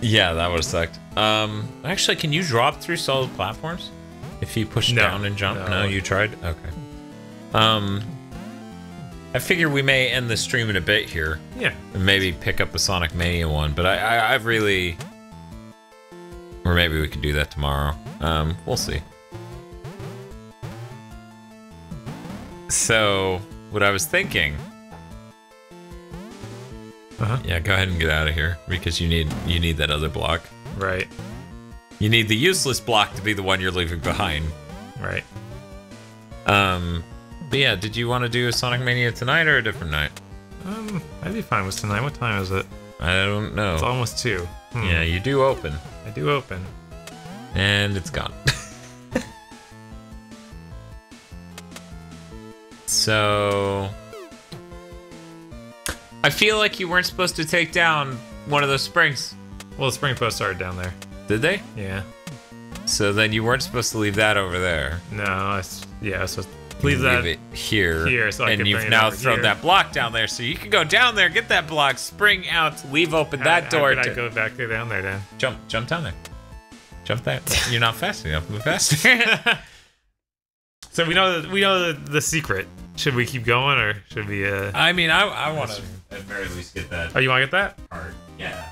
Yeah, that would have sucked. Actually, can you drop through solid platforms? If you push down and jump? No, you tried? Okay. I figure we may end the stream in a bit here. Yeah. And maybe pick up a Sonic Mania one, but I really... Or maybe we could do that tomorrow. We'll see. So, what I was thinking... Yeah, go ahead and get out of here, because you need that other block. Right. You need the useless block to be the one you're leaving behind. Right. But yeah, did you want to do a Sonic Mania tonight or a different night? I'd be fine with tonight. What time is it? I don't know. It's almost 2. Yeah, you do open. I do open. And it's gone. So... I feel like you weren't supposed to take down one of those springs. Well, the spring posts are down there. Did they? Yeah. So then you weren't supposed to leave that over there. No, I was supposed to leave that it here. Here, so I and can you've bring it now over thrown here. that block down there, so you can go down there, get that block, spring out, leave open that door. How could I go back down there then? Jump down there. Jump that. You're not fast enough. Move faster. So we know the secret. Should we keep going or should we? I mean, I want to at very least get that. Oh, you want to get that? Part. Yeah.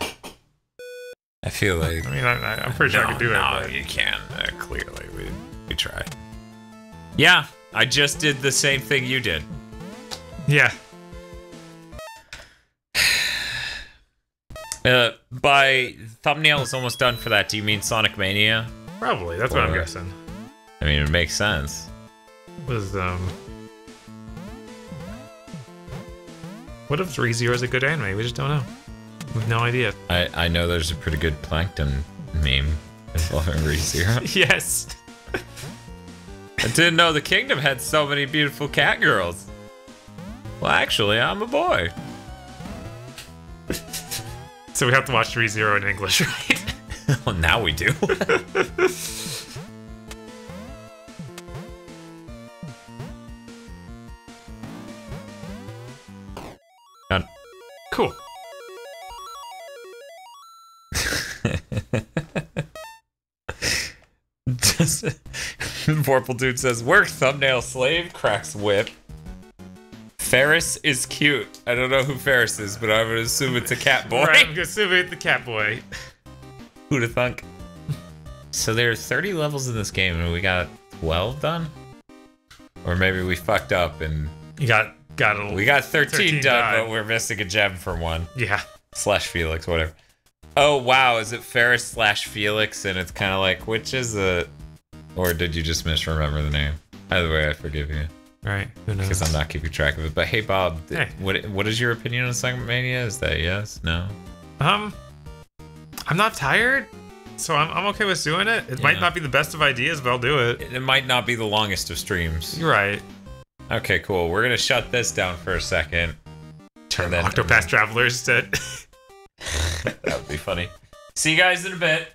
I feel like. I mean, I'm pretty sure I can do it. No, But... you can. Clearly, we try. Yeah, I just did the same thing you did. Yeah. By thumbnail is almost done for that. Do you mean Sonic Mania? Probably. That's what I'm guessing. I mean, it makes sense. Was What if ReZero is a good anime? We just don't know. We have no idea. I know there's a pretty good Plankton meme involving ReZero. Yes. I didn't know the kingdom had so many beautiful cat girls. Well, actually, I'm a boy. So we have to watch ReZero in English, right? Well, now we do. Done. Cool. Just, Vorpal Dude says, work thumbnail slave, cracks whip. Ferris is cute. I don't know who Ferris is, but I would assume it's a cat boy. Right, I'm assuming it's the cat boy. Who'da thunk? So there are 30 levels in this game, and we got 12 done? Or maybe we fucked up and... You got a... We got 13 done, died. but we're missing a gem from one. Yeah. Slash Felix, whatever. Oh, wow, is it Ferris slash Felix? And it's kind of like, which is the... Or did you just misremember the name? Either way, I forgive you. Right, who knows? Because I'm not keeping track of it. But hey, Bob, Hey. what is your opinion on Sonic Mania? Is that yes? No? I'm not tired, so I'm okay with doing it. It might not be the best of ideas, but I'll do it. It might not be the longest of streams. You're right. Okay, cool. We're going to shut this down for a second. Turn Octopath Traveler instead. That would be funny. See you guys in a bit.